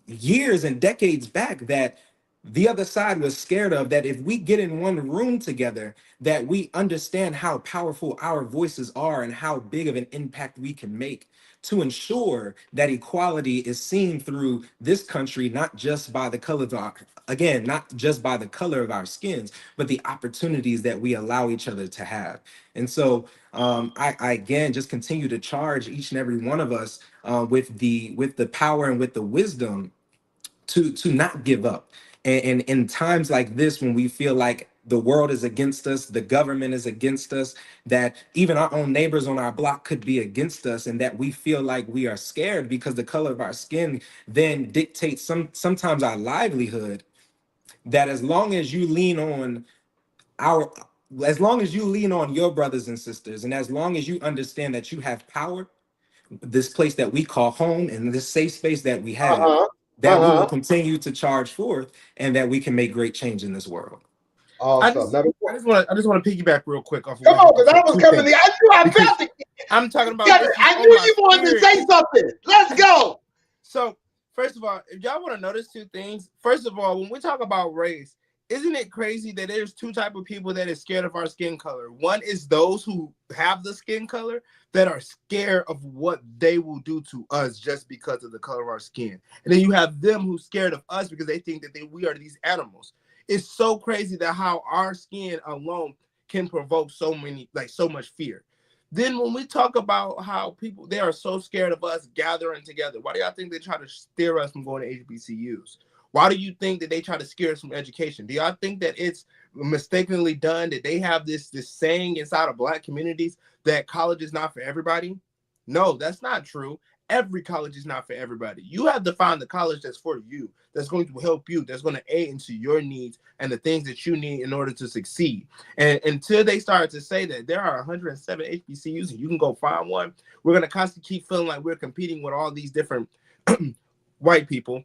years and decades back that the other side was scared of, that if we get in one room together, that we understand how powerful our voices are and how big of an impact we can make to ensure that equality is seen through this country, not just by the color of our, again, not just by the color of our skins, but the opportunities that we allow each other to have. And so I again just continue to charge each and every one of us with the power and with the wisdom to not give up. And in times like this, when we feel like the world is against us, the government is against us, that even our own neighbors on our block could be against us, and that we feel like we are scared because the color of our skin then dictates sometimes our livelihood, that as long as you lean on your brothers and sisters, and as long as you understand that you have power, this place that we call home and this safe space that we have, that we will continue to charge forth, and that we can make great change in this world. Awesome. I just want to piggyback real quick off of Come on, because I was coming. I knew I felt it. I'm talking about. I knew you wanted to say something. Let's go. So, first of all, if y'all want to notice two things, first of all, when we talk about race, isn't it crazy that there's two type of people that is scared of our skin color? One is those who have the skin color that are scared of what they will do to us just because of the color of our skin. And then you have them who's scared of us because they think that we are these animals. It's so crazy that how our skin alone can provoke so much fear. Then when we talk about how people, they are so scared of us gathering together, why do y'all think they try to steer us from going to HBCUs? Why do you think that they try to scare us from education? Do y'all think that it's mistakenly done, that they have this saying inside of Black communities that college is not for everybody? No, that's not true. Every college is not for everybody. You have to find the college that's for you, that's going to help you, that's going to aid into your needs and the things that you need in order to succeed. And until they start to say that there are 107 HBCUs and you can go find one, we're going to constantly keep feeling like we're competing with all these different white people.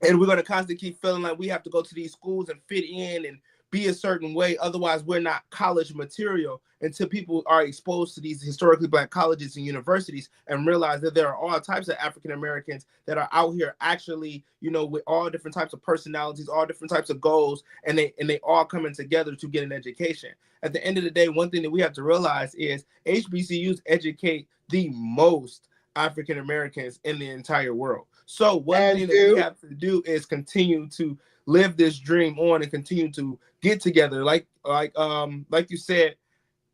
And we're going to constantly keep feeling like we have to go to these schools and fit in and be a certain way. Otherwise, we're not college material, until people are exposed to these historically Black colleges and universities and realize that there are all types of African Americans that are out here actually, with all different types of personalities, all different types of goals, and they all coming together to get an education. At the end of the day, one thing that we have to realize is HBCUs educate the most African Americans in the entire world. So one thing that we have to do is continue to live this dream on and continue to get together. Like you said,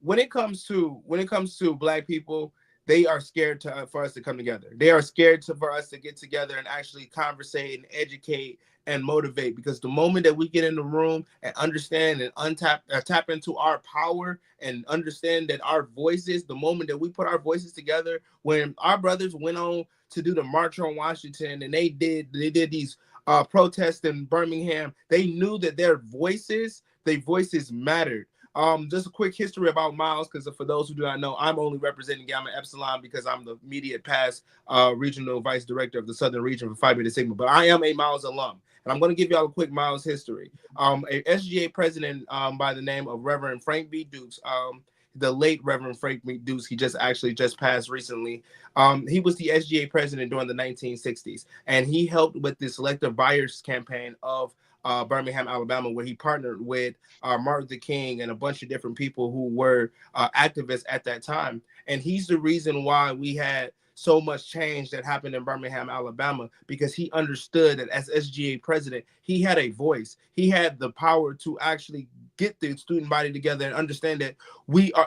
when it comes to Black people, they are scared for us to come together. They are scared for us to get together and actually conversate and educate and motivate, because the moment that we get in the room and understand and tap into our power and understand that our voices, the moment that we put our voices together, when our brothers went on to do the March on Washington and they did these protests in Birmingham, they knew that their voices mattered. Just a quick history about Miles, because for those who do not know, I'm only representing Gamma Epsilon because I'm the immediate past regional vice director of the Southern region for Phi Beta Sigma, but I am a Miles alum. And I'm going to give y'all a quick Miles history. A SGA president by the name of Reverend Frank B. Dukes, the late Reverend Frank B. Dukes, he just passed recently. He was the SGA president during the 1960s, and he helped with the selective buyers campaign of Birmingham, Alabama, where he partnered with Martin Luther King and a bunch of different people who were activists at that time. And he's the reason why we had so much change that happened in Birmingham, Alabama, because he understood that as SGA president, he had a voice. He had the power to actually get the student body together and understand that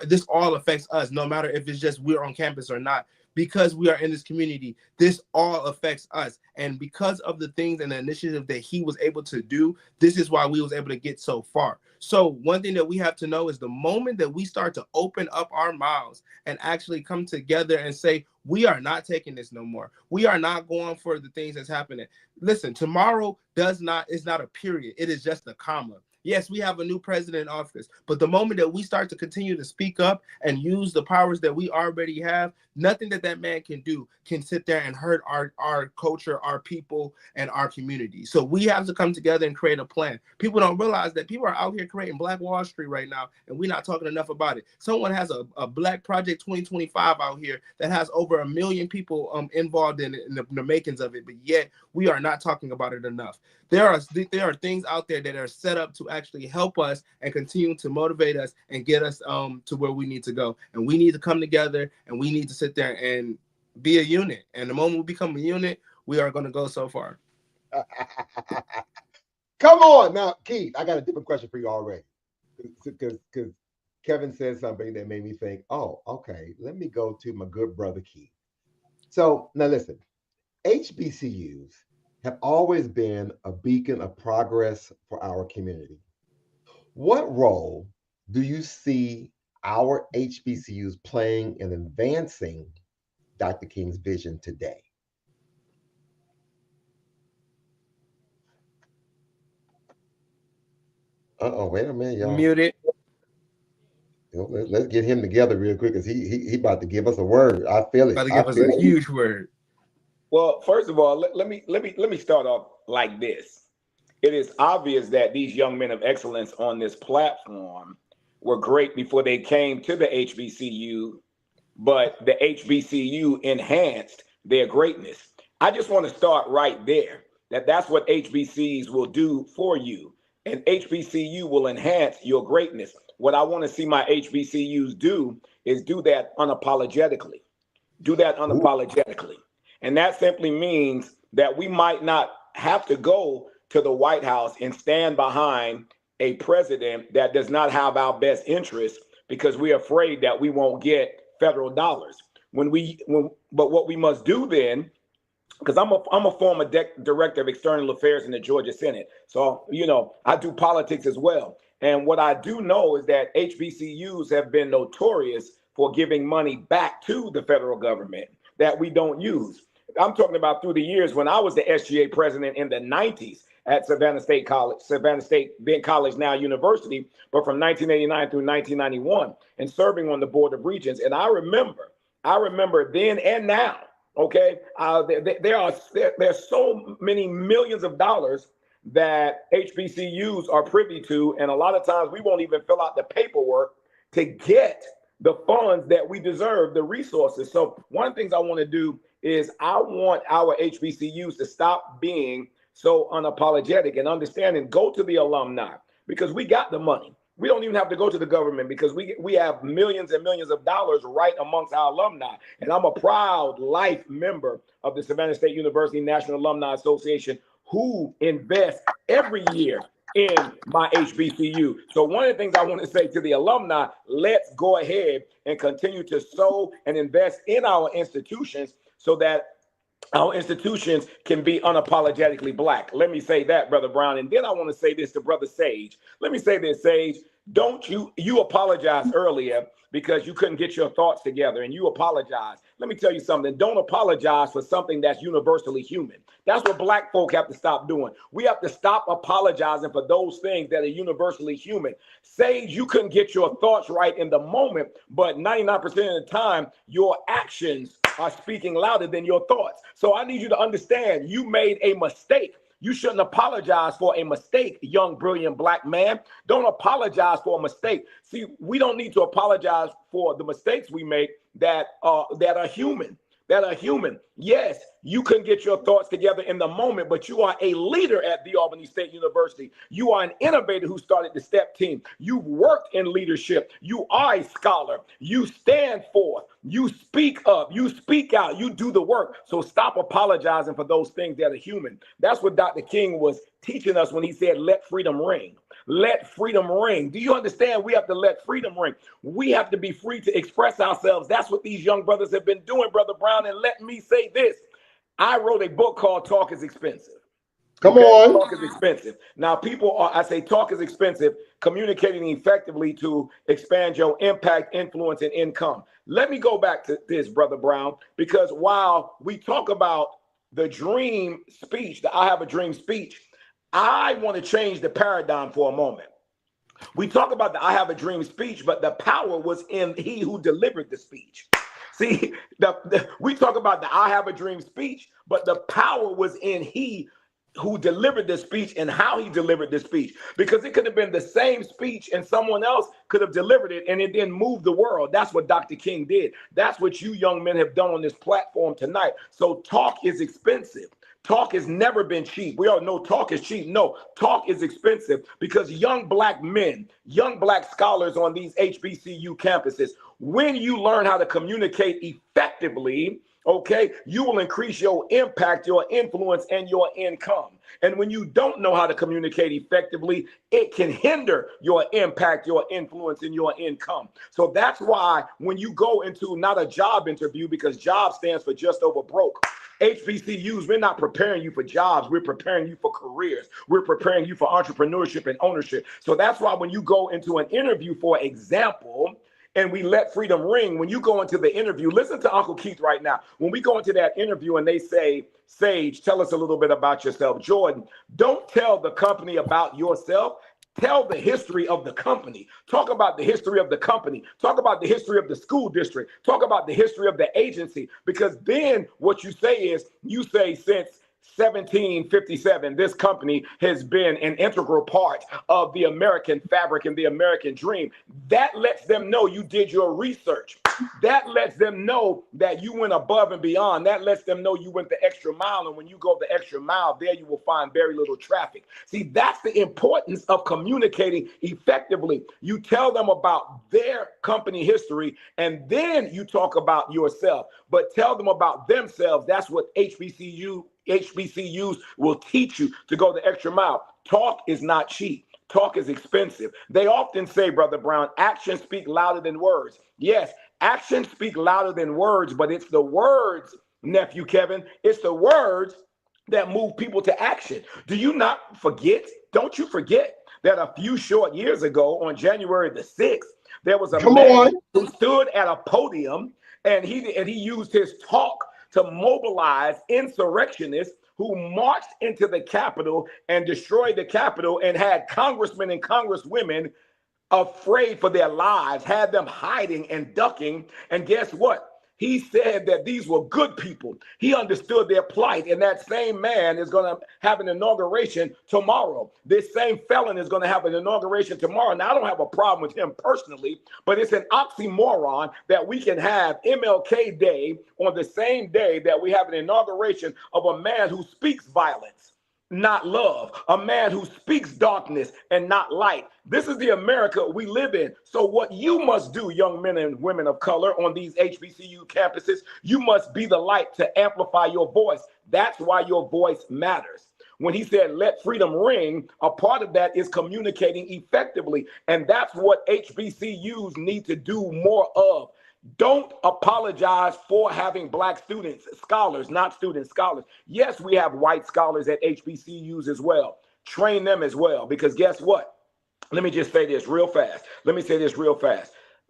this all affects us, no matter if it's just we're on campus or not. because we are in this community, this all affects us. And because of the things and the initiative that he was able to do, this is why we was able to get so far. So one thing that we have to know is the moment that we start to open up our mouths and actually come together and say, we are not taking this no more. We are not going for the things that's happening. Listen, tomorrow is not a period. It is just a comma. Yes, we have a new president in office, but the moment that we start to continue to speak up and use the powers that we already have, nothing that man can do can sit there and hurt our culture, our people, and our community. So we have to come together and create a plan. People don't realize that people are out here creating Black Wall Street right now, and we're not talking enough about it. Someone has a Black Project 2025 out here that has over 1 million people involved in the makings of it, but yet we are not talking about it enough. There are things out there that are set up to actually help us and continue to motivate us and get us to where we need to go. And we need to come together and we need to sit there and be a unit. And the moment we become a unit, we are going to go so far. Come on now, Keith. I got a different question for you already, because Kevin said something that made me think, oh, okay, let me go to my good brother Keith. So now listen, HBCUs have always been a beacon of progress for our community. What role do you see our HBCUs playing in advancing Dr. King's vision today? Uh-oh, wait a minute, y'all. Muted. Let's get him together real quick, because he about to give us a word. I feel it. About to give us a huge word. Well, first of all, let me start off like this. It is obvious that these young men of excellence on this platform were great before they came to the HBCU, but the HBCU enhanced their greatness. I just want to start right there, that's what HBCUs will do for you. And HBCU will enhance your greatness. What I want to see my HBCUs do is do that unapologetically. Do that unapologetically. And that simply means that we might not have to go to the White House and stand behind a president that does not have our best interests because we're afraid that we won't get federal dollars. But what we must do then, because I'm a former director of external affairs in the Georgia Senate. So, I do politics as well. And what I do know is that HBCUs have been notorious for giving money back to the federal government that we don't use. I'm talking about through the years when I was the SGA president in the 90s at Savannah State College, then college, now university, but from 1989 through 1991, and serving on the Board of Regents. And I remember then and now, okay, there's so many millions of dollars that HBCUs are privy to, and a lot of times we won't even fill out the paperwork to get the funds that we deserve, the resources. So one of the things I want to do is I want our HBCUs to stop being so unapologetic and understanding, go to the alumni, because we got the money. We don't even have to go to the government because we have millions and millions of dollars right amongst our alumni. And I'm a proud life member of the Savannah State University National Alumni Association, who invest every year in my HBCU. So one of the things I want to say to the alumni, let's go ahead and continue to sow and invest in our institutions so that our institutions can be unapologetically Black. Let me say that, Brother Brown. And then I want to say this to Brother Sage. Let me say this, Sage. Don't you apologized earlier because you couldn't get your thoughts together, and you apologize. Let me tell you something. Don't apologize for something that's universally human. That's what Black folk have to stop doing. We have to stop apologizing for those things that are universally human. Sage, you couldn't get your thoughts right in the moment, but 99% of the time, your actions are speaking louder than your thoughts. So I need you to understand, you made a mistake. You shouldn't apologize for a mistake, young, brilliant Black man. Don't apologize for a mistake. See, we don't need to apologize for the mistakes we make that are human. Yes, you couldn't get your thoughts together in the moment, but you are a leader at the Albany State University. You are an innovator who started the STEP team. You've worked in leadership. You are a scholar. You stand forth. You speak up. You speak out. You do the work. So stop apologizing for those things that are human. That's what Dr. King was teaching us when he said, let freedom ring. let freedom ring. Do you understand? We have to let freedom ring. We have to be free to express ourselves. That's what these young brothers have been doing, Brother Brown. And let me say this. I wrote a book called Talk is Expensive. Come on. Talk is expensive. Now, I say talk is expensive, communicating effectively to expand your impact, influence, and income. Let me go back to this, Brother Brown, because while we talk about the dream speech, the I have a dream speech, I want to change the paradigm for a moment. We talk about the I have a dream speech, but the power was in he who delivered the speech. See, we talk about the I have a dream speech, but the power was in he who delivered the speech and how he delivered the speech, because it could have been the same speech and someone else could have delivered it and it didn't move the world. That's what Dr. King did. That's what you young men have done on this platform tonight. So talk is expensive. Talk has never been cheap. We all know talk is cheap. No, talk is expensive because young black men, young black scholars on these HBCU campuses, when you learn how to communicate effectively, okay, you will increase your impact, your influence, and your income. And when you don't know how to communicate effectively, it can hinder your impact, your influence, and your income. So that's why when you go into not a job interview, because job stands for just over broke, HBCUs, we're not preparing you for jobs. We're preparing you for careers. We're preparing you for entrepreneurship and ownership. So that's why when you go into an interview, for example, and we let freedom ring, when you go into the interview, listen to Uncle Keith right now. When we go into that interview and they say, Sage, tell us a little bit about yourself. Jordan, don't tell the company about yourself. Tell the history of the company. Talk about the history of the company. Talk about the history of the school district. Talk about the history of the agency. Because then what you say is, you say since 1757, this company has been an integral part of the American fabric and the American dream. That lets them know you did your research. That lets them know that you went above and beyond. That lets them know you went the extra mile. And when you go the extra mile, there you will find very little traffic. See, that's the importance of communicating effectively. You tell them about their company history, and then you talk about yourself. But tell them about themselves. That's what HBCUs will teach you, to go the extra mile. Talk is not cheap. Talk is expensive. They often say, Brother Brown, actions speak louder than words. Yes, actions speak louder than words, but it's the words, nephew Kevin, it's the words that move people to action. Do you not forget? Don't you forget that a few short years ago, on January the 6th, there was a man who stood at a podium and he used his talk to mobilize insurrectionists who marched into the Capitol and destroyed the Capitol and had congressmen and congresswomen afraid for their lives, had them hiding and ducking. And guess what? He said that these were good people. He understood their plight. And that same man is going to have an inauguration tomorrow. This same felon is going to have an inauguration tomorrow. Now, I don't have a problem with him personally, but it's an oxymoron that we can have MLK Day on the same day that we have an inauguration of a man who speaks violence, not love, a man who speaks darkness and not light. This is the America we live in. So what you must do, young men and women of color on these HBCU campuses, you must be the light to amplify your voice. That's why your voice matters. When he said, let freedom ring, a part of that is communicating effectively. And that's what HBCUs need to do more of. Don't apologize for having black students, scholars, not students, scholars. Yes, we have white scholars at HBCUs as well. Train them as well, because guess what? Let me just say this real fast.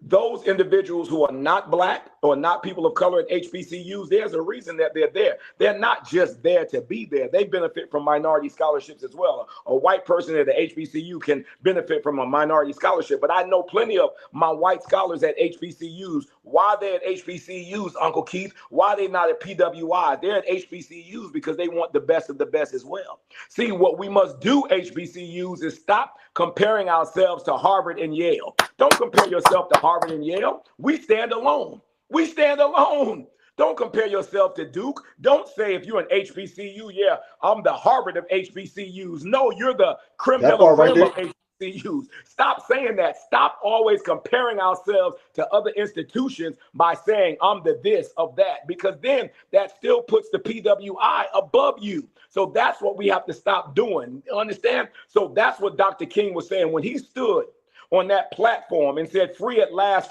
Those individuals who are not black or not people of color at HBCUs, there's a reason that they're there. They're not just there to be there. They benefit from minority scholarships as well. A white person at the HBCU can benefit from a minority scholarship. But I know plenty of my white scholars at HBCUs. Why they're at HBCUs, Uncle Keith? Why they not at PWI? They're at HBCUs because they want the best of the best as well. See, what we must do, HBCUs, is stop comparing ourselves to Harvard and Yale. Don't compare yourself to Harvard and Yale. We stand alone. We stand alone. Don't compare yourself to Duke. Don't say if you're an HBCU, yeah, I'm the Harvard of HBCUs. No, you're the creme de la creme of HBCUs. HBCUs. Stop saying that. Stop always comparing ourselves to other institutions by saying I'm the this of that, because then that still puts the PWI above you. So that's what we have to stop doing. Understand? So that's what Dr. King was saying when he stood on that platform and said, free at last,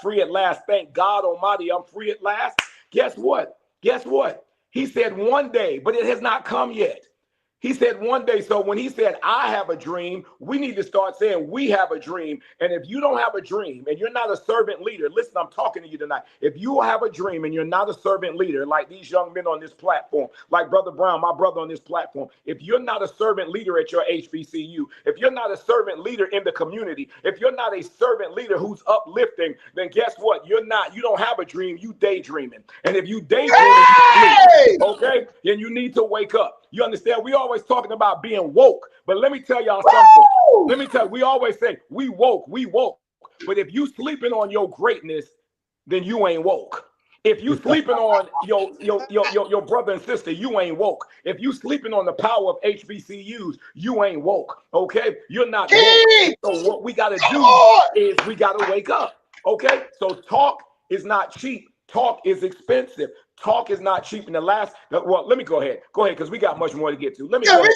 thank God Almighty, I'm free at last. Guess what? He said one day, but it has not come yet. He said one day. So when he said, I have a dream, we need to start saying we have a dream. And if you don't have a dream and you're not a servant leader, listen, I'm talking to you tonight. If you have a dream and you're not a servant leader, like these young men on this platform, like Brother Brown, my brother on this platform, if you're not a servant leader at your HBCU, if you're not a servant leader in the community, if you're not a servant leader who's uplifting, then guess what? You don't have a dream, you daydreaming. And if you daydreaming, okay, then you need to wake up. You understand? We always talking about being woke, but let me tell y'all something. We always say we woke. But if you sleeping on your greatness, then you ain't woke. If you sleeping on your brother and sister, you ain't woke. If you sleeping on the power of HBCUs, you ain't woke. Okay, you're not woke. So what we got to do is we got to wake up. Okay, so talk is not cheap. Talk is expensive. Talk is not cheap. In the last, well, let me go ahead, because we got much more to get to. Let me go ahead.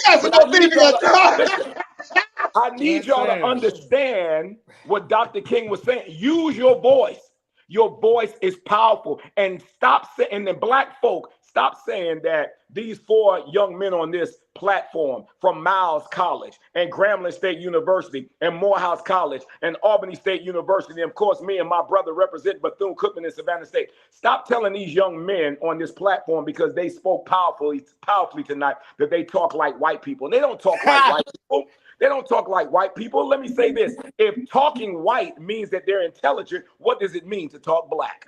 I need y'all to understand what Dr. King was saying. Use your voice. Your voice is powerful. And stop saying, and the black folk, stop saying that these 4 young men on this platform from Miles College and Grambling State University and Morehouse College and Albany State University, and of course, me and my brother represent Bethune-Cookman and Savannah State. Stop telling these young men on this platform, because they spoke powerfully tonight, that they talk like white people. And they don't talk like white people. They don't talk like white people. Let me say this. If talking white means that they're intelligent, what does it mean to talk black?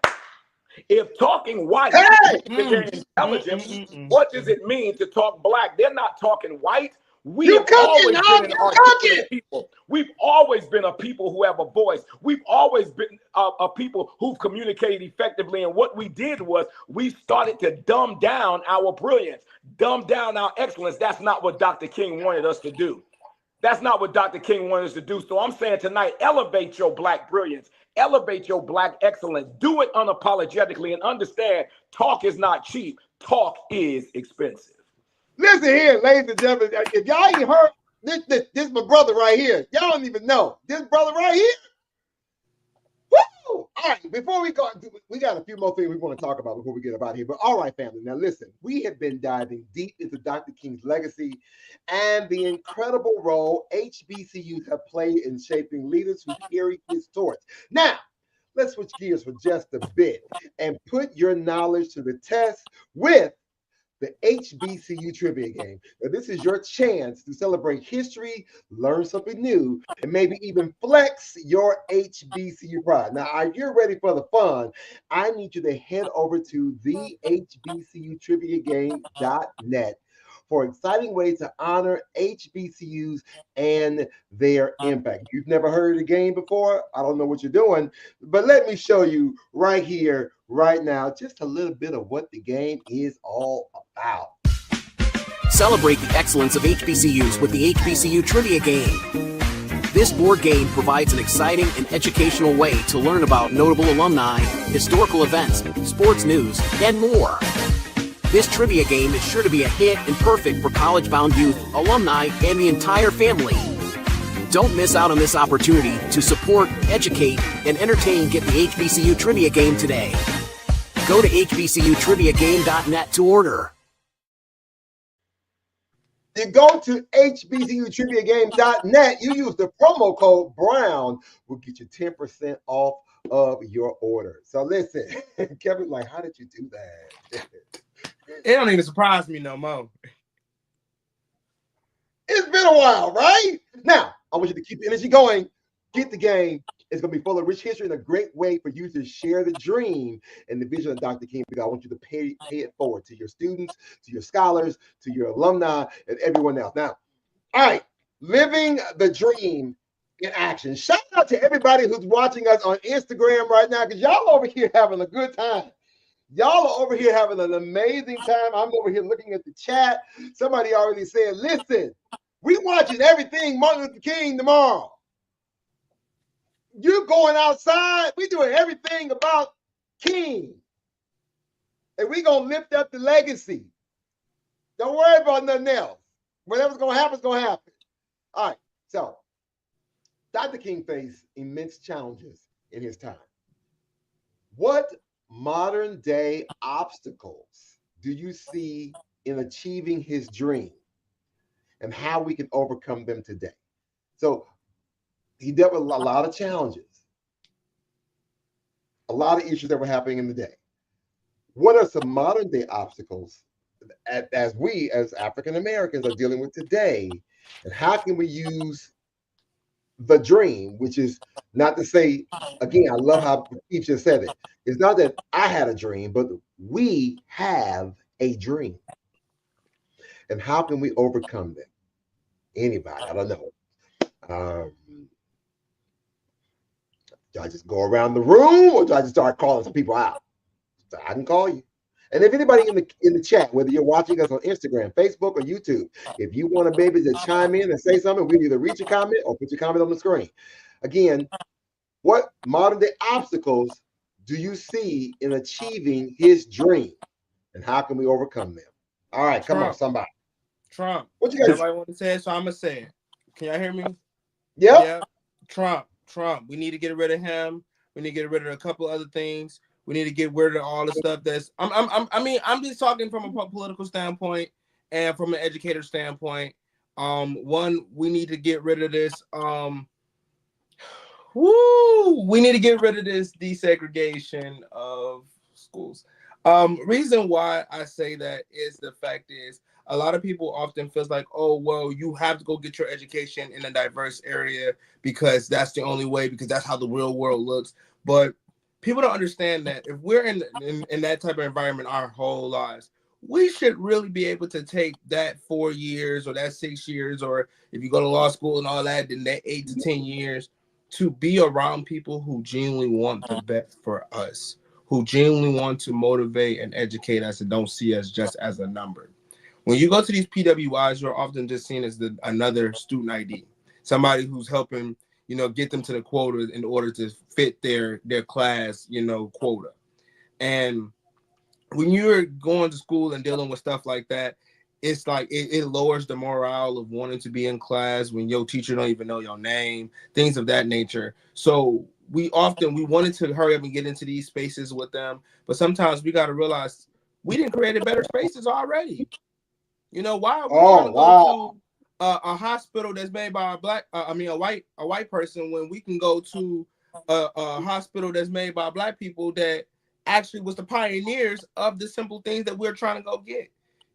If talking white means that they're intelligent, what does it mean to talk black? They're not talking white. We've always been an articulate people. We've always been a people who have a voice. We've always been a people who've communicated effectively. And what we did was we started to dumb down our brilliance, dumb down our excellence. That's not what Dr. King wanted us to do. That's not what Dr. King wanted us to do. So I'm saying tonight, elevate your black brilliance. Elevate your black excellence. Do it unapologetically and understand talk is not cheap. Talk is expensive. Listen here, ladies and gentlemen. If y'all ain't heard, this is my brother right here. Y'all don't even know. This brother right here. Woo! All right, before we go, we got a few more things we want to talk about before we get up out of here. But all right, family. Now listen, we have been diving deep into Dr. King's legacy and the incredible role HBCUs have played in shaping leaders who carry his torch. Now, let's switch gears for just a bit and put your knowledge to the test with the HBCU Trivia Game. Now, this is your chance to celebrate history, learn something new, and maybe even flex your HBCU pride. Now, are you ready for the fun? I need you to head over to thehbcutriviagame.net for exciting ways to honor HBCUs and their impact. You've never heard of the game before? I don't know what you're doing, but let me show you right here, right now, just a little bit of what the game is all about. Celebrate the excellence of HBCUs with the HBCU Trivia Game. This board game provides an exciting and educational way to learn about notable alumni, historical events, sports news, and more. This trivia game is sure to be a hit and perfect for college-bound youth, alumni, and the entire family. Don't miss out on this opportunity to support, educate, and entertain. Get the HBCU Trivia Game today. Go to hbcutriviagame.net to order. You go to hbcutriviagame.net, you use the promo code BROWN, will get you 10% off of your order. So listen, Kevin's like, how did you do that? It don't even surprise me no more. It's been a while, right? Now, I want you to keep the energy going. Get the game. It's going to be full of rich history and a great way for you to share the dream and the vision of Dr. King. Because I want you to pay it forward to your students, to your scholars, to your alumni, and everyone else. Now, all right, living the dream in action. Shout out to everybody who's watching us on Instagram right now, because y'all over here having a good time. Y'all are over here having an amazing time. I'm over here looking at the chat. Somebody already said, listen, we watching everything Martin Luther King tomorrow. you going outside. We doing everything about King. And we going to lift up the legacy. Don't worry about nothing else. Whatever's going to happen is going to happen. All right. So, Dr. King faced immense challenges in his time. What modern day obstacles do you see in achieving his dream and how we can overcome them today? So, he dealt with a lot of challenges, a lot of issues that were happening in the day. What are some modern day obstacles as we as African Americans are dealing with today? And how can we use the dream, which is not to say, again, I love how Keith just said it. It's not that I had a dream, but we have a dream. And how can we overcome them? Anybody? I don't know. Do I just go around the room or do I just start calling some people out? So I can call you. And if anybody in the chat, whether you're watching us on Instagram, Facebook, or YouTube, if you want to be able to chime in and say something, we either read your comment or put your comment on the screen. Again, what modern day obstacles do you see in achieving his dream? And how can we overcome them? All right, come on, somebody. Trump. What you guys? Nobody want to say it, so I'm gonna say it. Can y'all hear me? Yep. Yeah. Trump. We need to get rid of him. We need to get rid of a couple other things. We need to get rid of all the stuff that's. I'm just talking from a political standpoint and from an educator standpoint. One, we need to get rid of this. We need to get rid of this desegregation of schools. Reason why I say that is the fact is a lot of people often feels like, oh, well, you have to go get your education in a diverse area because that's the only way, because that's how the real world looks. But people don't understand that if we're in that type of environment our whole lives, we should really be able to take that 4 years or that 6 years, or if you go to law school and all that, then that 8 to 10 years to be around people who genuinely want the best for us, who genuinely want to motivate and educate us and don't see us just as a number. When you go to these PWIs, you're often just seen as another student ID, somebody who's helping, get them to the quota in order to fit their class, quota. And when you're going to school and dealing with stuff like that, it's like it lowers the morale of wanting to be in class when your teacher don't even know your name, things of that nature. So we wanted to hurry up and get into these spaces with them, but sometimes we got to realize we didn't create better spaces already. Why are we trying to go to a hospital that's made by a white person when we can go to a hospital that's made by black people that actually was the pioneers of the simple things that we're trying to go get?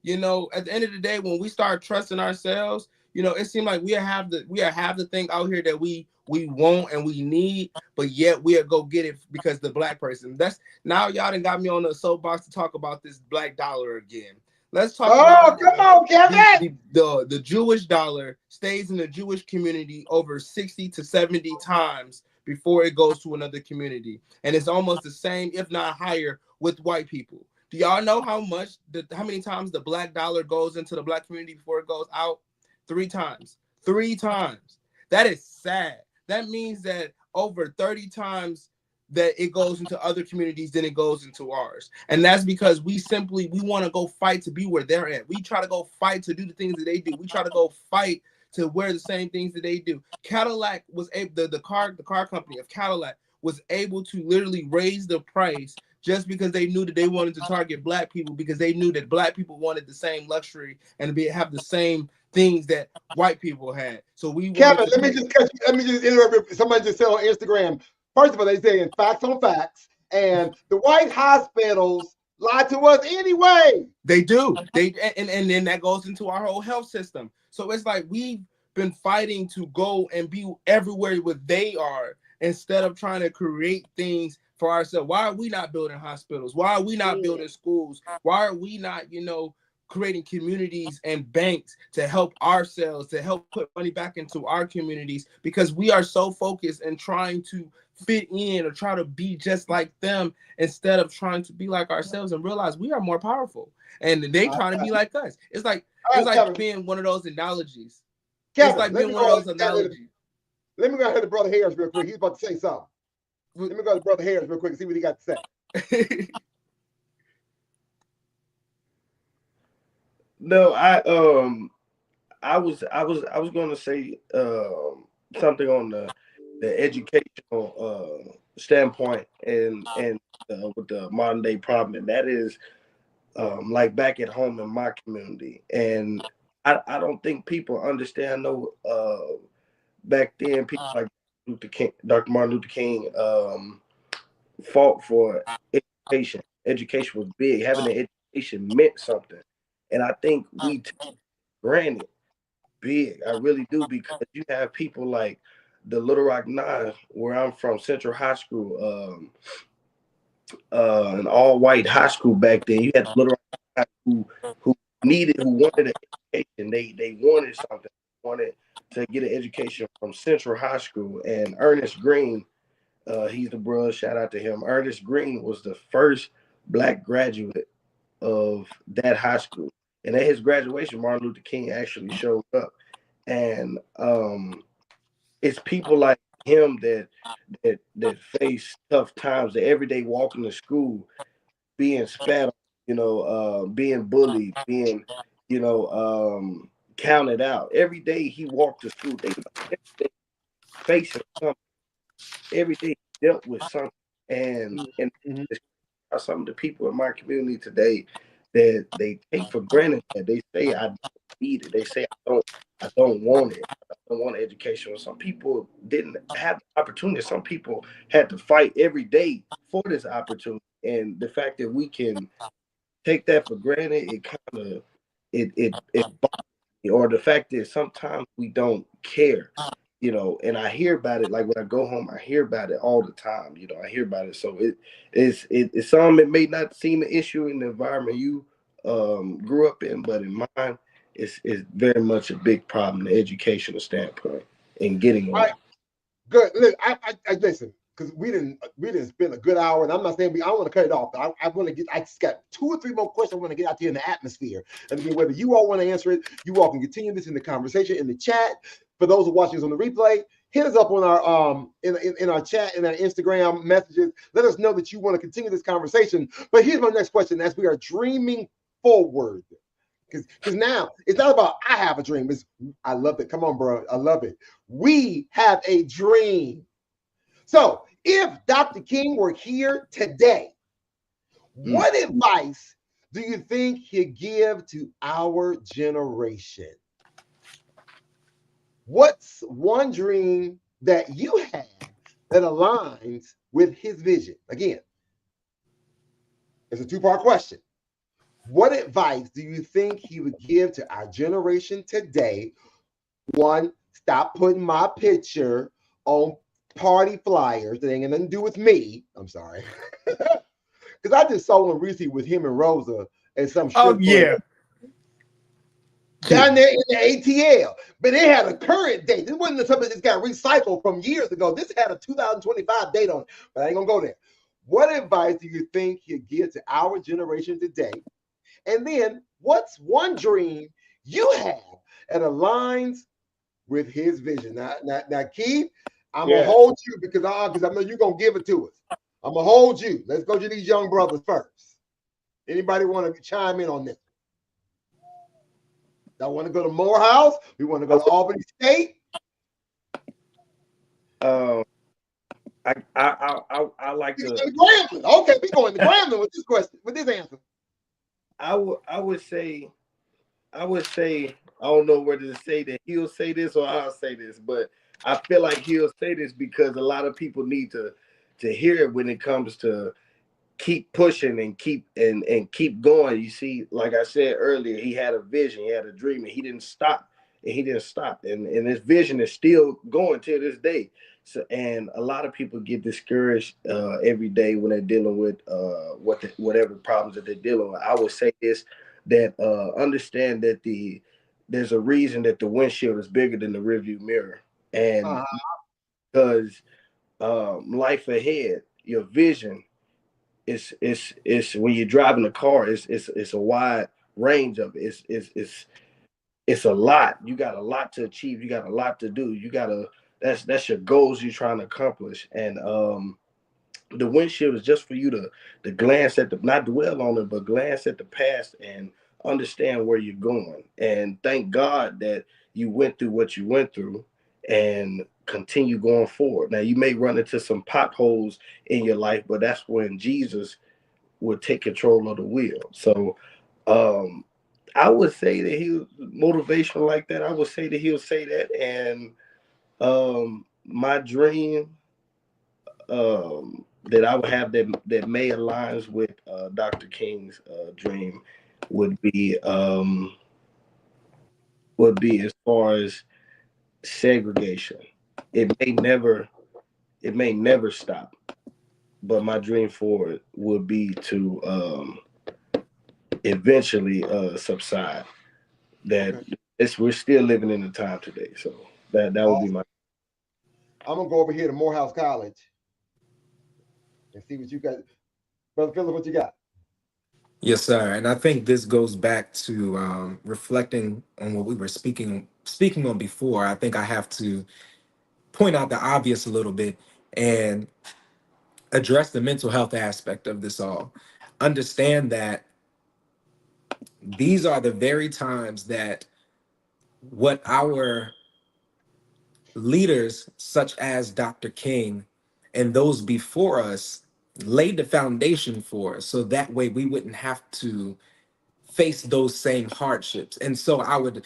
At the end of the day, when we start trusting ourselves, it seems like we have the thing out here that we want and we need, but yet we'll go get it because the black person. That's now y'all done got me on the soapbox to talk about this black dollar again. Let's talk about come on, Kevin. The Jewish dollar stays in the Jewish community over 60 to 70 times before it goes to another community. And it's almost the same, if not higher, with white people. Do y'all know how many times the black dollar goes into the black community before it goes out? 3 times. 3 times. That is sad. That means that over 30 times that it goes into other communities than it goes into ours. And that's because we want to go fight to be where they're at. We try to go fight to do the things that they do. We try to go fight to wear the same things that they do. Cadillac was able, the car company of Cadillac was able to literally raise the price just because they knew that they wanted to target black people, because they knew that black people wanted the same luxury and have the same things that white people had. So Kevin, let me just interrupt. Somebody just said on Instagram, first of all, they saying facts on facts, and the white hospitals lie to us anyway. They do. And then that goes into our whole health system. So it's like we've been fighting to go and be everywhere where they are instead of trying to create things for ourselves. Why are we not building hospitals? Why are we not building schools? Why are we not, creating communities and banks to help ourselves, to help put money back into our communities? Because we are so focused and trying to fit in or try to be just like them instead of trying to be like ourselves and realize we are more powerful and they trying to be like us. It's like being one of those analogies. It's like being one of those analogies. Let me go ahead to Brother Harris real quick. He's about to say something. Let me go to Brother Harris real quick and see what he got to say. No, I was going to say something on the educational standpoint and with the modern day problem, and that is like back at home in my community, and I don't think people understand. No, back then people like Dr. Martin Luther King fought for education. Education was big. Having an education meant something, and I think we take it for granted big. I really do, because you have people like the Little Rock Nine, where I'm from, Central High School, an all-white high school back then. You had the Little Rock Nine who wanted an education. They wanted something. They wanted to get an education from Central High School. And Ernest Green, he's the brother. Shout out to him. Ernest Green was the first Black graduate of that high school. And at his graduation, Martin Luther King actually showed up. And it's people like him that face tough times, that every day walking to school, being spat on, being bullied, being, counted out. Every day he walked to school, every day facing something. Every day he dealt with something. And some of the people in my community today that they take for granted, that they say I don't need it. They say I don't want it. I don't want education. Some people didn't have the opportunity. Some people had to fight every day for this opportunity. And the fact that we can take that for granted, it kind of it or the fact that sometimes we don't care. And I hear about it, like when I go home, I hear about it all the time. I hear about it. So it's something that may not seem an issue in the environment you grew up in, but in mine, it's very much a big problem, the educational standpoint and getting on. Right. Good. Look, I listen, because we didn't spend a good hour, and I'm not saying I want to cut it off. I want to get. I just got 2 or 3 more questions I want to get out here in the atmosphere. And again, whether you all want to answer it, you all can continue this in the conversation in the chat. For those who are watching us on the replay, hit us up on our in our chat, in our Instagram messages. Let us know that you want to continue this conversation. But here's my next question: as we are dreaming forward, because now it's not about I have a dream. I love it. Come on, bro. I love it. We have a dream. So if Dr. King were here today, what advice do you think he'd give to our generation? What's one dream that you have that aligns with his vision? Again, it's a 2-part question. What advice do you think he would give to our generation today? 1, stop putting my picture on party flyers. That ain't got nothing to do with me. I'm sorry. Because I just saw one recently with him and Rosa at some strip club. Yeah. Down there in the ATL. But it had a current date. This wasn't something that got recycled from years ago. This had a 2025 date on it. But I ain't going to go there. What advice do you think he'd give to our generation today? And then what's one dream you have that aligns with his vision? Now Keith, I'm going to hold you because I know you're going to give it to us. I'm going to hold you. Let's go to these young brothers first. Anybody want to chime in on this? I want to go to Morehouse. We want to go to Albany State. I like to. Grambling. Okay, we going to Grambling with this question, with this answer. I would say, I don't know whether to say that he'll say this or I'll say this, but I feel like he'll say this because a lot of people need to hear it when it comes to keep pushing and keep going. You see, like I said earlier, he had a vision, he had a dream, and he didn't stop. And his vision is still going till this day. So, and a lot of people get discouraged every day when they're dealing with whatever problems that they're dealing with. I would say this, that understand that there's a reason that the windshield is bigger than the rearview mirror, and because life ahead, your vision is when you're driving a car, it's a wide range of it. It's a lot. You got a lot to achieve. You got a lot to do. You got to that's your goals you're trying to accomplish. And the windshield is just for you to glance at the, not dwell on it, but glance at the past and understand where you're going. And thank God that you went through what you went through and continue going forward. Now, you may run into some potholes in your life, but that's when Jesus would take control of the wheel. So I would say that he was motivational like that. I would say that he'll say that. And my dream that I would have that may aligns with Dr. King's dream would be as far as segregation. It may never stop, but my dream for it would be to eventually subside. That we're still living in the time today, so that would be my. I'm gonna go over here to Morehouse College and see what you got, Brother Philip. What you got? Yes, sir. And I think this goes back to reflecting on what we were speaking on before. I think I have to point out the obvious a little bit and address the mental health aspect of this all. Understand that these are the very times that what our leaders, such as Dr. King and those before us, laid the foundation for us, so that way we wouldn't have to face those same hardships. And so I would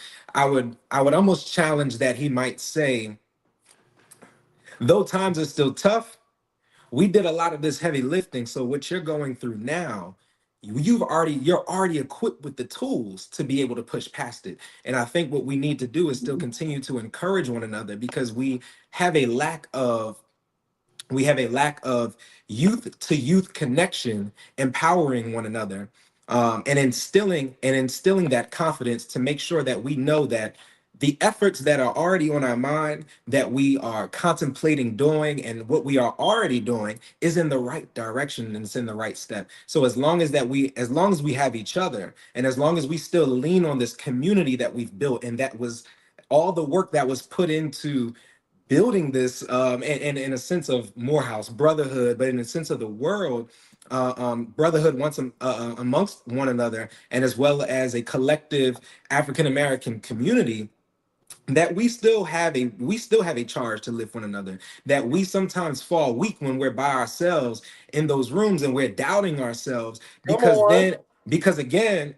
almost challenge that he might say, though times are still tough, we did a lot of this heavy lifting. So what you're going through now, you're already equipped with the tools to be able to push past it. And I think what we need to do is still continue to encourage one another, because we have a lack of youth to youth connection, empowering one another, and instilling that confidence to make sure that we know that the efforts that are already on our mind, that we are contemplating doing, and what we are already doing is in the right direction and it's in the right step. So as long as we have each other, and as long as we still lean on this community that we've built, and that was all the work that was put into building this, and in a sense of Morehouse brotherhood, but in a sense of the world, brotherhood amongst one another, and as well as a collective African American community, that we still have a charge to lift one another. That we sometimes fall weak when we're by ourselves in those rooms and we're doubting ourselves, because again,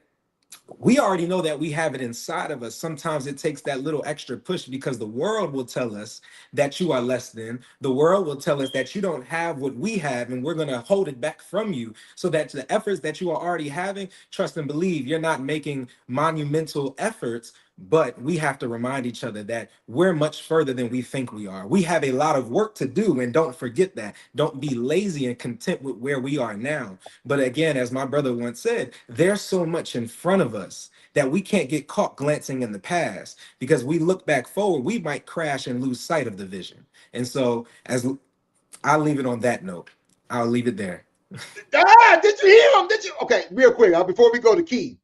we already know that we have it inside of us. Sometimes it takes that little extra push, because the world will tell us that you are less than. The world will tell us that you don't have what we have, and we're going to hold it back from you, so that the efforts that you are already having, trust and believe, you're not making monumental efforts. But we have to remind each other that we're much further than we think we are. We have a lot of work to do, and don't forget that. Don't be lazy and content with where we are now. But again, as my brother once said, there's so much in front of us that we can't get caught glancing in the past, because we look back forward, we might crash and lose sight of the vision. And so, as I'll leave it on that note, I'll leave it there. Did you hear him? Did you? Okay, real quick, before we go to Key,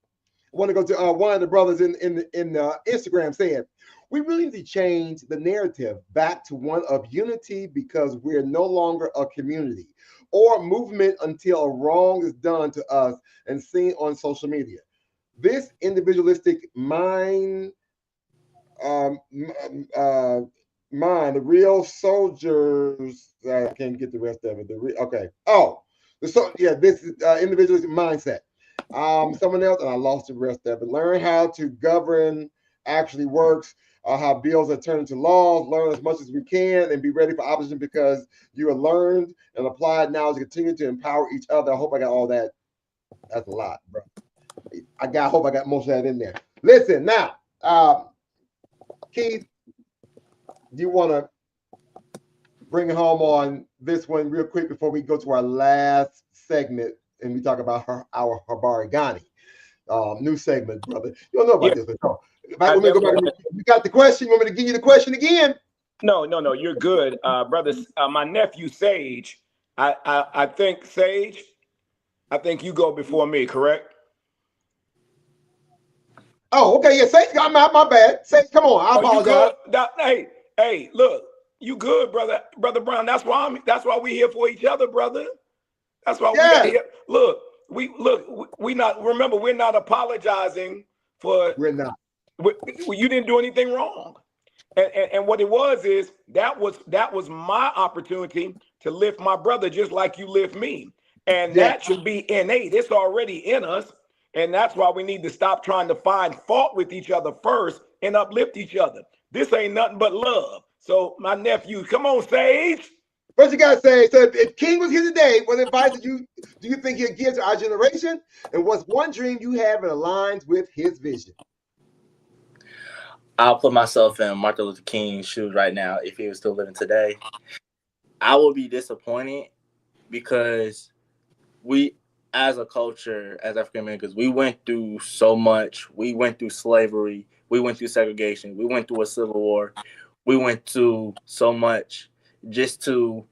I want to go to one of the brothers in Instagram saying, we really need to change the narrative back to one of unity, because we're no longer a community or movement until a wrong is done to us and seen on social media. This individualistic mind, the real soldiers, I can't get the rest of it. This is individualistic mindset. Someone else, and I lost the rest of it. Learn how to govern actually works, how bills are turned into laws. Learn as much as we can and be ready for opposition, because you are learned and applied now to continue to empower each other. I hope I got all that. That's a lot, bro. I hope I got most of that in there. Listen, now, Keith, do you want to bring it home on this one real quick before we go to our last segment and we talk about our Habarigani new segment, brother? You don't know about this, but no. If I go back, you got the question. You want me to give you the question again? No, you're good, brother. My nephew Sage, I think Sage, you go before me, correct? Oh, okay, yeah, Sage got my bad. Sage, come on, I apologize. Hey, look, You good, brother Brown. That's why we're here for each other, brother. That's why we're here. Look, we're not apologizing for. We're not. You didn't do anything wrong. And what it was is that was my opportunity to lift my brother just like you lift me. And that should be innate. It's already in us. And that's why we need to stop trying to find fault with each other first and uplift each other. This ain't nothing but love. So my nephew, come on, Sage. What you gotta say? So if King was here today, what advice do you think he'll give to our generation? And what's one dream you have that aligns with his vision? I'll put myself in Martin Luther King's shoes right now. If he was still living today, I would be disappointed because we, as a culture, as African Americans, we went through so much. We went through slavery. We went through segregation. We went through a civil war. We went through so much just to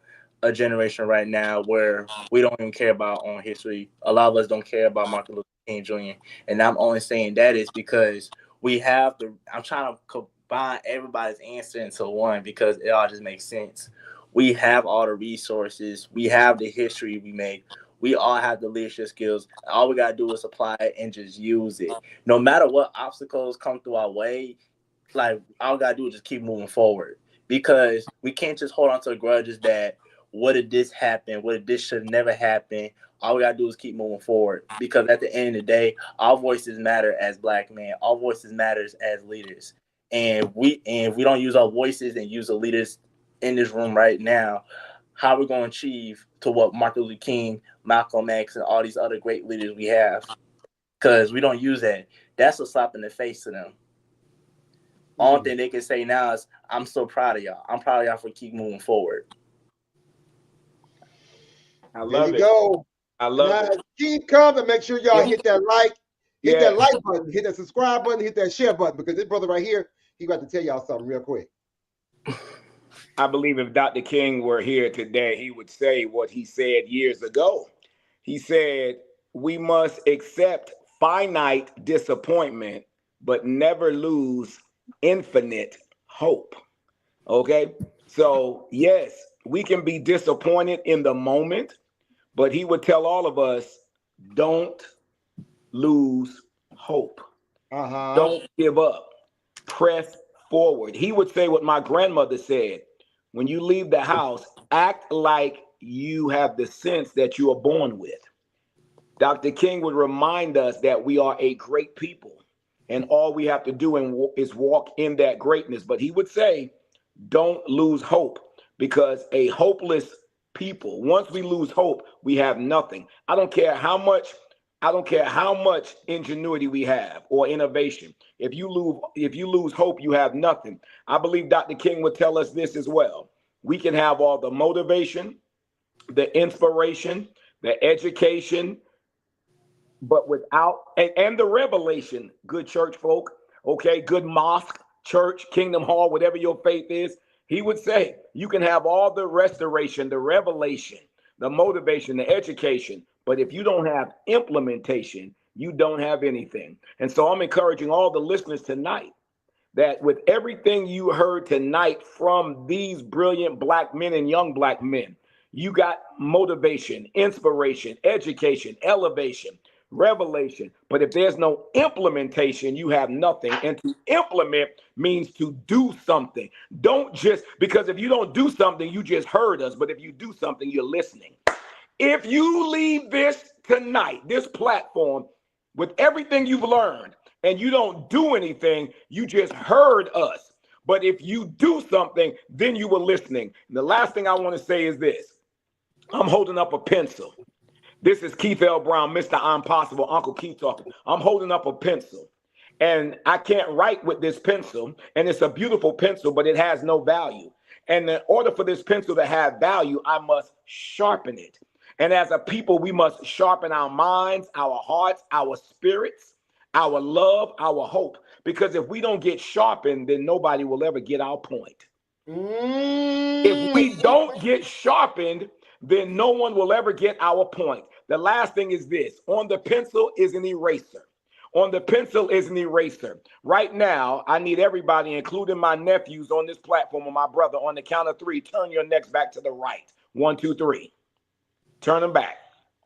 a generation right now where we don't even care about our own history. A lot of us don't care about Martin Luther King Jr. And I'm only saying that is because we have I'm trying to combine everybody's answer into one because it all just makes sense. We have all the resources. We have the history we make. We all have the leadership skills. All we got to do is apply it and just use it. No matter what obstacles come through our way, like all we got to do is just keep moving forward because we can't just hold on to grudges that what did this happen? What did this should never happen? All we got to do is keep moving forward because at the end of the day, our voices matter as Black men. Our voices matters as leaders. And if we don't use our voices and use the leaders in this room right now, how are we going to achieve to what Martin Luther King, Malcolm X, and all these other great leaders we have? Because we don't use that. That's a slap in the face to them. Only thing they can say now is, I'm so proud of y'all. I'm proud of y'all for keep moving forward. I love it. Go. I love it. Keep coming. Make sure y'all hit that like. Hit that like button. Hit that subscribe button. Hit that share button because this brother right here, he got to tell y'all something real quick. I believe if Dr. King were here today, he would say what he said years ago. He said, we must accept finite disappointment, but never lose infinite hope. Okay? So, yes, we can be disappointed in the moment, but he would tell all of us, don't lose hope. Don't give up. Press forward. He would say what my grandmother said. When you leave the house, act like you have the sense that you are born with. Dr. King would remind us that we are a great people and all we have to do is walk in that greatness. But he would say, don't lose hope because a hopeless people, once we lose hope, we have nothing. I don't care how much ingenuity we have or innovation. If you lose hope, you have nothing. I believe Dr. King would tell us this as well. We can have all the motivation, the inspiration, the education, but without and the revelation, good church folk, okay, good mosque, church, Kingdom Hall, whatever your faith is. He would say you can have all the restoration, the revelation, the motivation, the education, but if you don't have implementation, you don't have anything. And so I'm encouraging all the listeners tonight that with everything you heard tonight from these brilliant Black men and young Black men, you got motivation, inspiration, education, elevation, revelation. But if there's no implementation, you have nothing. And to implement means to do something. Don't just, because if you don't do something, you just heard us. But if you do something, you're listening. If you leave this tonight, this platform, with everything you've learned, and you don't do anything, you just heard us. But if you do something, then you were listening. And the last thing I want to say is this. I'm holding up a pencil. This is Keith L. Brown, Mr. I'm Possible, Uncle Keith talking. I'm holding up a pencil. And I can't write with this pencil. And it's a beautiful pencil, but it has no value. And in order for this pencil to have value, I must sharpen it. And as a people, we must sharpen our minds, our hearts, our spirits, our love, our hope. Because if we don't get sharpened, then nobody will ever get our point. If we don't get sharpened, then no one will ever get our point. The last thing is this. On the pencil is an eraser. on the pencil is an eraser. Right now, I need everybody, including my nephews on this platform, and my brother, on the count of 3, turn your necks back to the right. 1, 2, 3. Turn them back.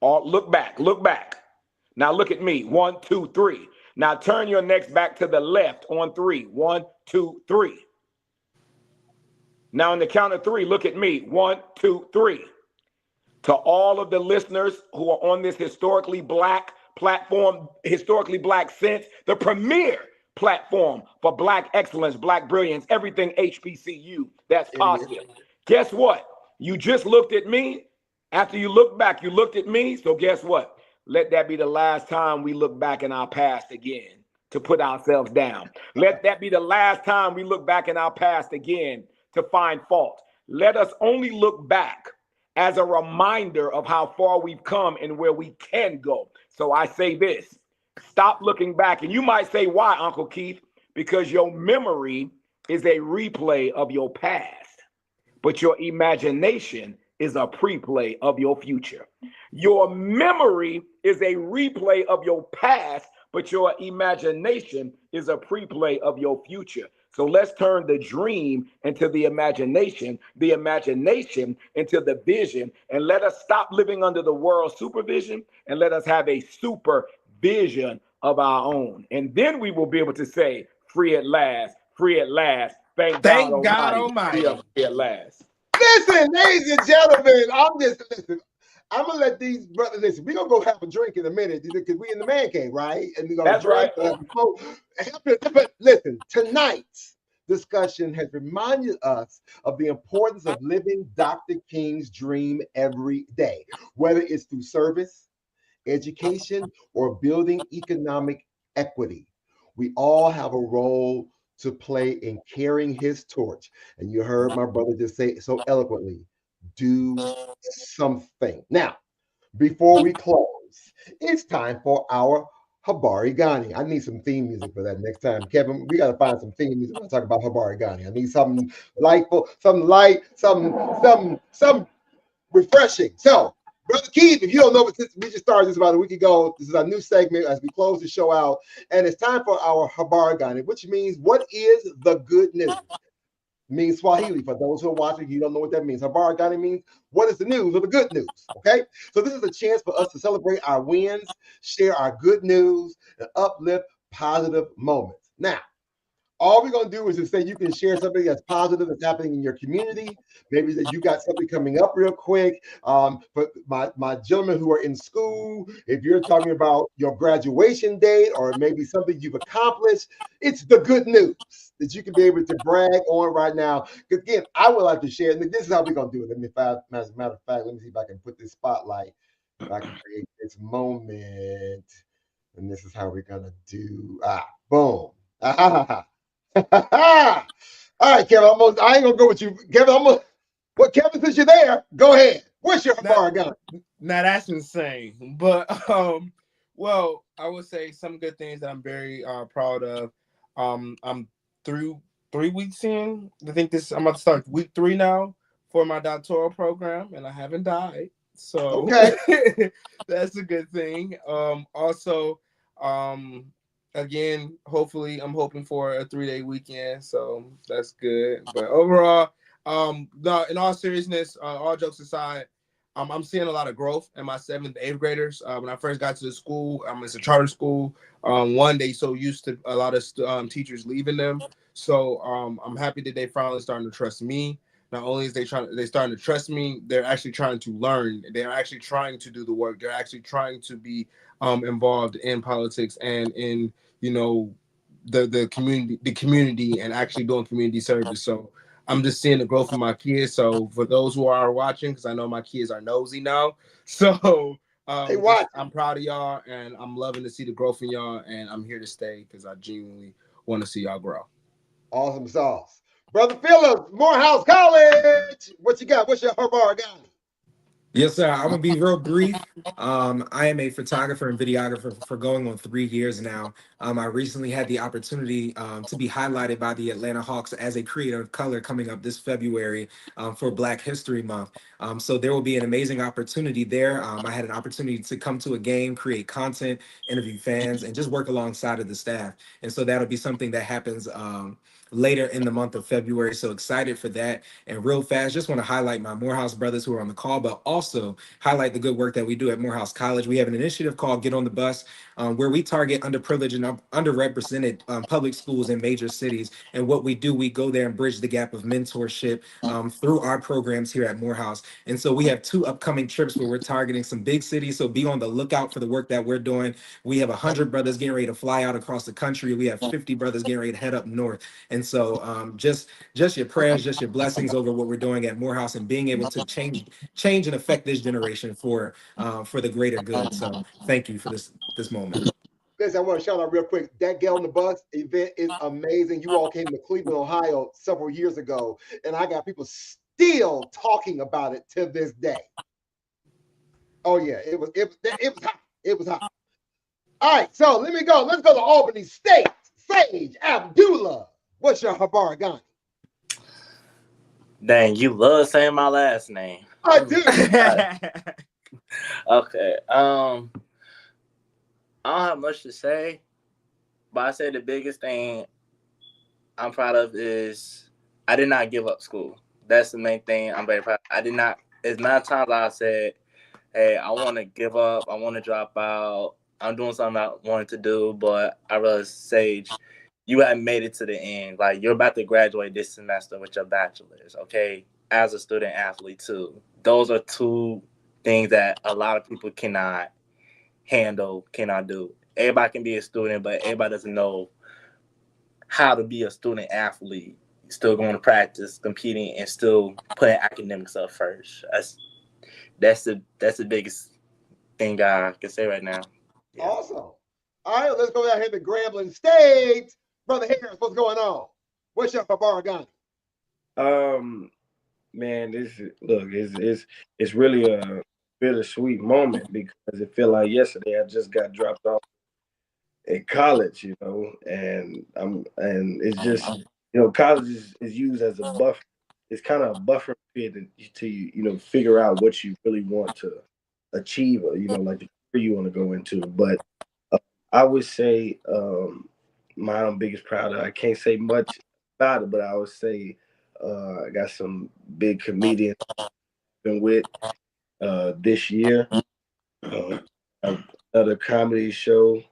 Look back. Look back. Now look at me. 1, 2, 3. Now turn your necks back to the left on 3. 1, 2, 3. Now on the count of 3, look at me. 1, 2, 3. To all of the listeners who are on this historically black platform, historically black sense, the premier platform for black excellence, black brilliance, everything HBCU that's positive. Guess what? You just looked at me. After you look back, you looked at me. So guess what? Let that be the last time we look back in our past again to put ourselves down. Let that be the last time we look back in our past again to find fault. Let us only look back as a reminder of how far we've come and where we can go. So I say this, stop looking back. And you might say, why, Uncle Keith? Because your memory is a replay of your past, but your imagination is a pre-play of your future. Your memory is a replay of your past, but your imagination is a pre-play of your future. So let's turn the dream into the imagination into the vision, and let us stop living under the world's supervision and let us have a super vision of our own. And then we will be able to say, free at last, free at last. Thank God Almighty. Free at last. Listen, ladies and gentlemen, I'm gonna let these brothers listen. We're gonna go have a drink in a minute because we in the man cave, right? And we're gonna drink. But listen, tonight's discussion has reminded us of the importance of living Dr. King's dream every day, whether it's through service, education, or building economic equity. We all have a role to play in carrying his torch. And you heard my brother just say it so eloquently, do something. Now, before we close, it's time for our Habari Ghani. I need some theme music for that next time. Kevin, we got to find some theme music when I talk about Habari Ghani. I need something lightful, something light, something refreshing. So, Brother Keith, if you don't know, but since we just started this about a week ago, this is our new segment as we close the show out. And it's time for our Habari Ghani, which means, what is the good news? It means Swahili. For those who are watching, you don't know what that means. Habari Ghani means, what is the news or the good news? Okay? So this is a chance for us to celebrate our wins, share our good news, and uplift positive moments. Now, all we're going to do is just say you can share something that's positive that's happening in your community. Maybe that you got something coming up real quick. For my gentlemen who are in school, if you're talking about your graduation date or maybe something you've accomplished, it's the good news that you can be able to brag on right now. Because again, I would like to share, and this is how we're going to do it. As a matter of fact, let me see if I can put this spotlight, if I can create this moment. And this is how we're going to do, boom. All right, Kevin. I ain't gonna go with you, Kevin. Kevin, since you're there, go ahead. What's your Habari Ghani? Now that's insane. But well, I would say some good things that I'm very proud of. I'm through 3 weeks in. I think I'm about to start week 3 now for my doctoral program, and I haven't died. So okay. That's a good thing. Also, again, hopefully, I'm hoping for a 3-day weekend, so that's good. But overall, no, in all seriousness, all jokes aside, I'm seeing a lot of growth in my 7th, 8th graders. When I first got to the school, it's a charter school. One, they so used to a lot of teachers leaving them, so I'm happy that they finally starting to trust me. Not only is they starting to trust me, they're actually trying to learn. They're actually trying to do the work. They're actually trying to be involved in politics and in the community and actually doing community service. So I'm just seeing the growth of my kids. So for those who are watching, because I know my kids are nosy now, so I'm proud of y'all and I'm loving to see the growth in y'all, and I'm here to stay because I genuinely want to see y'all grow. Awesome sauce. Brother Phillips, Morehouse College. What you got? What's your Habari Ghani? Yes, sir. I'm gonna be real brief. I am a photographer and videographer for going on 3 years now. I recently had the opportunity to be highlighted by the Atlanta Hawks as a creator of color coming up this February for Black History Month. So there will be an amazing opportunity there. I had an opportunity to come to a game, create content, interview fans, and just work alongside of the staff. And so that'll be something that happens later in the month of February. So excited for that. And real fast, just want to highlight my Morehouse brothers who are on the call, but also highlight the good work that we do at Morehouse College. We have an initiative called Get on the Bus, where we target underprivileged and underrepresented public schools in major cities. And what we do, we go there and bridge the gap of mentorship through our programs here at Morehouse. And so we have 2 upcoming trips where we're targeting some big cities. So be on the lookout for the work that we're doing. We have 100 brothers getting ready to fly out across the country. We have 50 brothers getting ready to head up north. And so just your prayers, just your blessings over what we're doing at Morehouse and being able to change and affect this generation for the greater good. So thank you for this moment. Listen, I want to shout out real quick. That Get on the Bus event is amazing. You all came to Cleveland, Ohio several years ago, and I got people still talking about it to this day. Oh yeah, it was hot. It was hot. All right, so let me go. Let's go to Albany State. Sage Abdullah. What's your Habar Ghani? Dang, you love saying my last name. I do. Okay. I don't have much to say, but I say the biggest thing I'm proud of is I did not give up school. That's the main thing I'm very proud of. I did not. As many times I said, hey, I want to give up. I want to drop out. I'm doing something I wanted to do, but I realized, Sage, you haven't made it to the end. Like, you're about to graduate this semester with your bachelor's, okay? As a student athlete, too. Those are 2 things that a lot of people cannot handle, cannot do. Everybody can be a student, but everybody doesn't know how to be a student athlete. Still going to practice, competing, and still putting academics up first. That's the biggest thing I can say right now. Yeah. Awesome. All right, let's go down here to Grambling State. Brother Harris, what's going on? What's your Habar Ghani? Man, it's really a bittersweet moment because it felt like yesterday I just got dropped off at college, and it's just, college is used as a buffer. It's kind of a buffer period to figure out what you really want to achieve, or like the career you want to go into. But I would say my biggest proud of, I can't say much about it, but I would say I got some big comedians I've been with this year. Another comedy show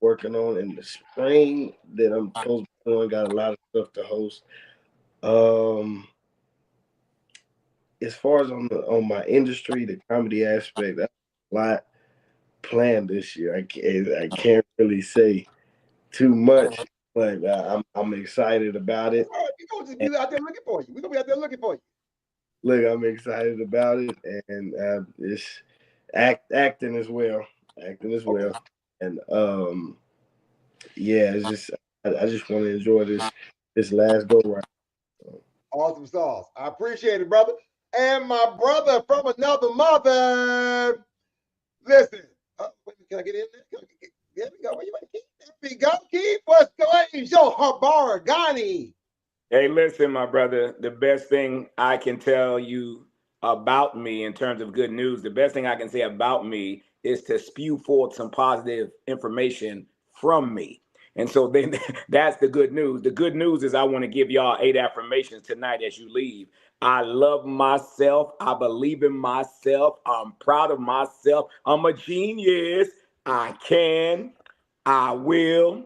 working on in the spring that I'm supposed to be doing. Got a lot of stuff to host. As far as on my industry, the comedy aspect, that's a lot planned this year. I can't really say too much, but I'm excited about it. All right, we're going to just be out there looking for you. We're going to be out there looking for you. Look, I'm excited about it, and it's acting as well. And yeah, it's just I just want to enjoy this last go round. Awesome sauce. I appreciate it, brother. And my brother from another mother. Listen, can I get in there? There we go. Where you want to keep? There we go. Keep what's going. Yo, Habar Ghani. Hey, listen, my brother. The best thing I can tell you about me in terms of good news, the best thing I can say about me is to spew forth some positive information from me. And so then that's the good news. The good news is I want to give y'all 8 affirmations tonight as you leave. I love myself. I believe in myself. I'm proud of myself. I'm a genius. I can. I will.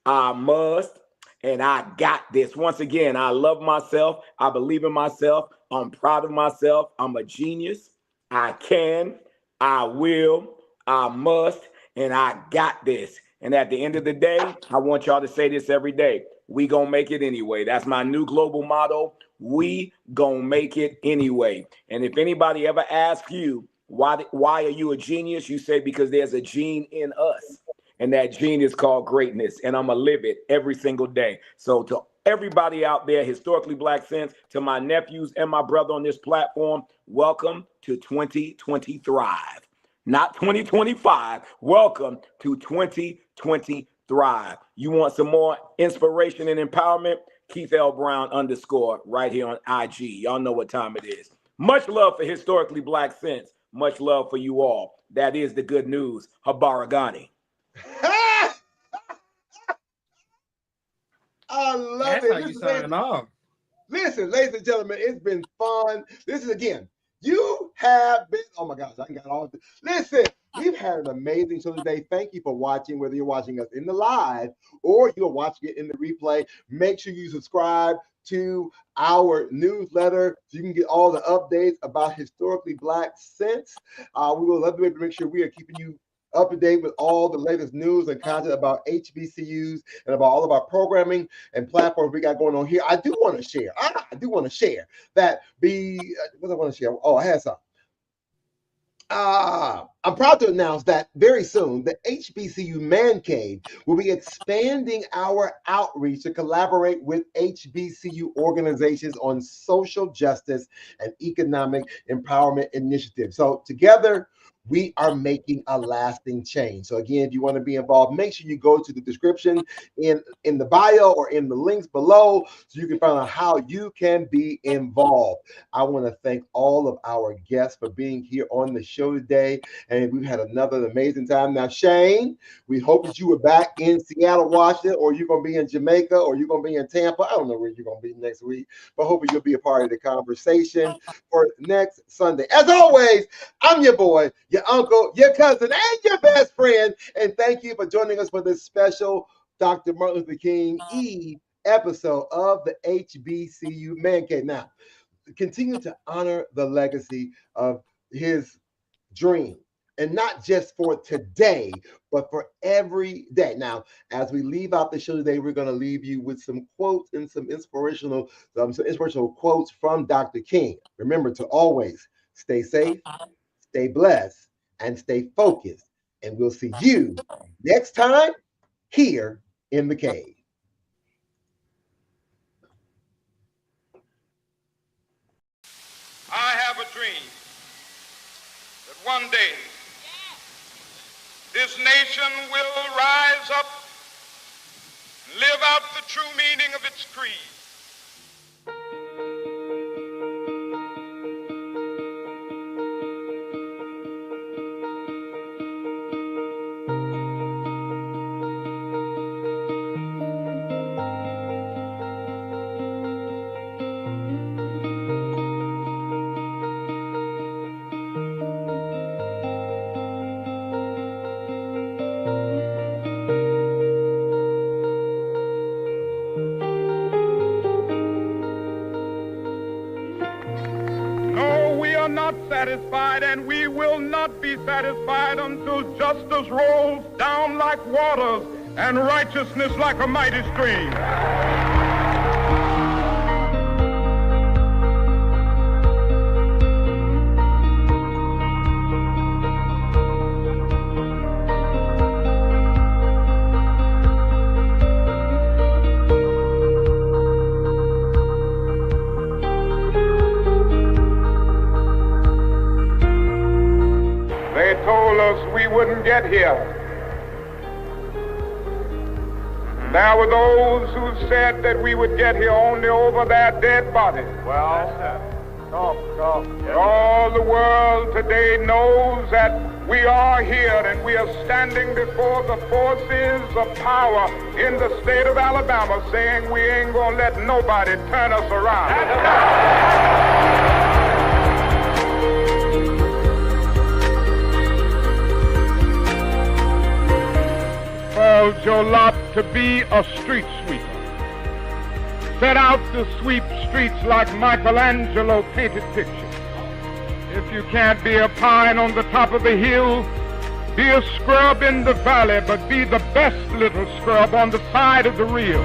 I must. And I got this. Once again, I love myself. I believe in myself. I'm proud of myself. I'm a genius. I can. I will. I must. And I got this. And at the end of the day, I want y'all to say this every day. We gonna make it anyway. That's my new global motto. We gonna make it anyway. And if anybody ever asks you, why are you a genius? You say, because there's a gene in us. And that gene is called greatness. And I'm gonna live it every single day. So to everybody out there, Historically Black Sense, to my nephews and my brother on this platform, welcome to 2020 Thrive. Not 2025. Welcome to 2020 Thrive. You want some more inspiration and empowerment? Keith L. Brown _ right here on IG. Y'all know what time it is. Much love for Historically Black Sense. Much love for you all. That is the good news. Habaragani. I love That's it. how you sign off. Listen, ladies and gentlemen, it's been fun. This is again. You have been, oh my gosh, I got all this. Listen, we've had an amazing show today. Thank you for watching, whether you're watching us in the live or you're watching it in the replay. Make sure you subscribe to our newsletter so you can get all the updates about Historically Black Sense. We will love to make sure we are keeping you up to date with all the latest news and content about HBCUs and about all of our programming and platforms we got going on here. I do want to share. That what I want to share. Oh, I had something. I'm proud to announce that very soon, the HBCU Man Cave will be expanding our outreach to collaborate with HBCU organizations on social justice and economic empowerment initiatives. So together, we are making a lasting change. So again, if you want to be involved, make sure you go to the description in the bio or in the links below so you can find out how you can be involved. I want to thank all of our guests for being here on the show today. And we've had another amazing time. Now, Shane, we hope that you were back in Seattle, Washington, or you're going to be in Jamaica, or you're going to be in Tampa. I don't know where you're going to be next week, but hopefully you'll be a part of the conversation for next Sunday. As always, I'm your boy, your uncle, your cousin, and your best friend. And thank you for joining us for this special Dr. Martin Luther King Eve episode of the HBCU Man Cave. Now, continue to honor the legacy of his dream, and not just for today, but for every day. Now, as we leave out the show today, we're going to leave you with some quotes and some inspirational quotes from Dr. King. Remember to always stay safe, stay blessed, and stay focused. And we'll see you next time here in the cave. I have a dream that one day this nation will rise up and live out the true meaning of its creed. Satisfied, and we will not be satisfied until justice rolls down like waters and righteousness like a mighty stream. We wouldn't get here. There were those who said that we would get here only over their dead bodies. Well, all the world today knows that we are here and we are standing before the forces of power in the state of Alabama saying we ain't gonna let nobody turn us around. Your lot to be a street sweeper. Set out to sweep streets like Michelangelo painted pictures. If you can't be a pine on the top of the hill, be a scrub in the valley, but be the best little scrub on the side of the reel.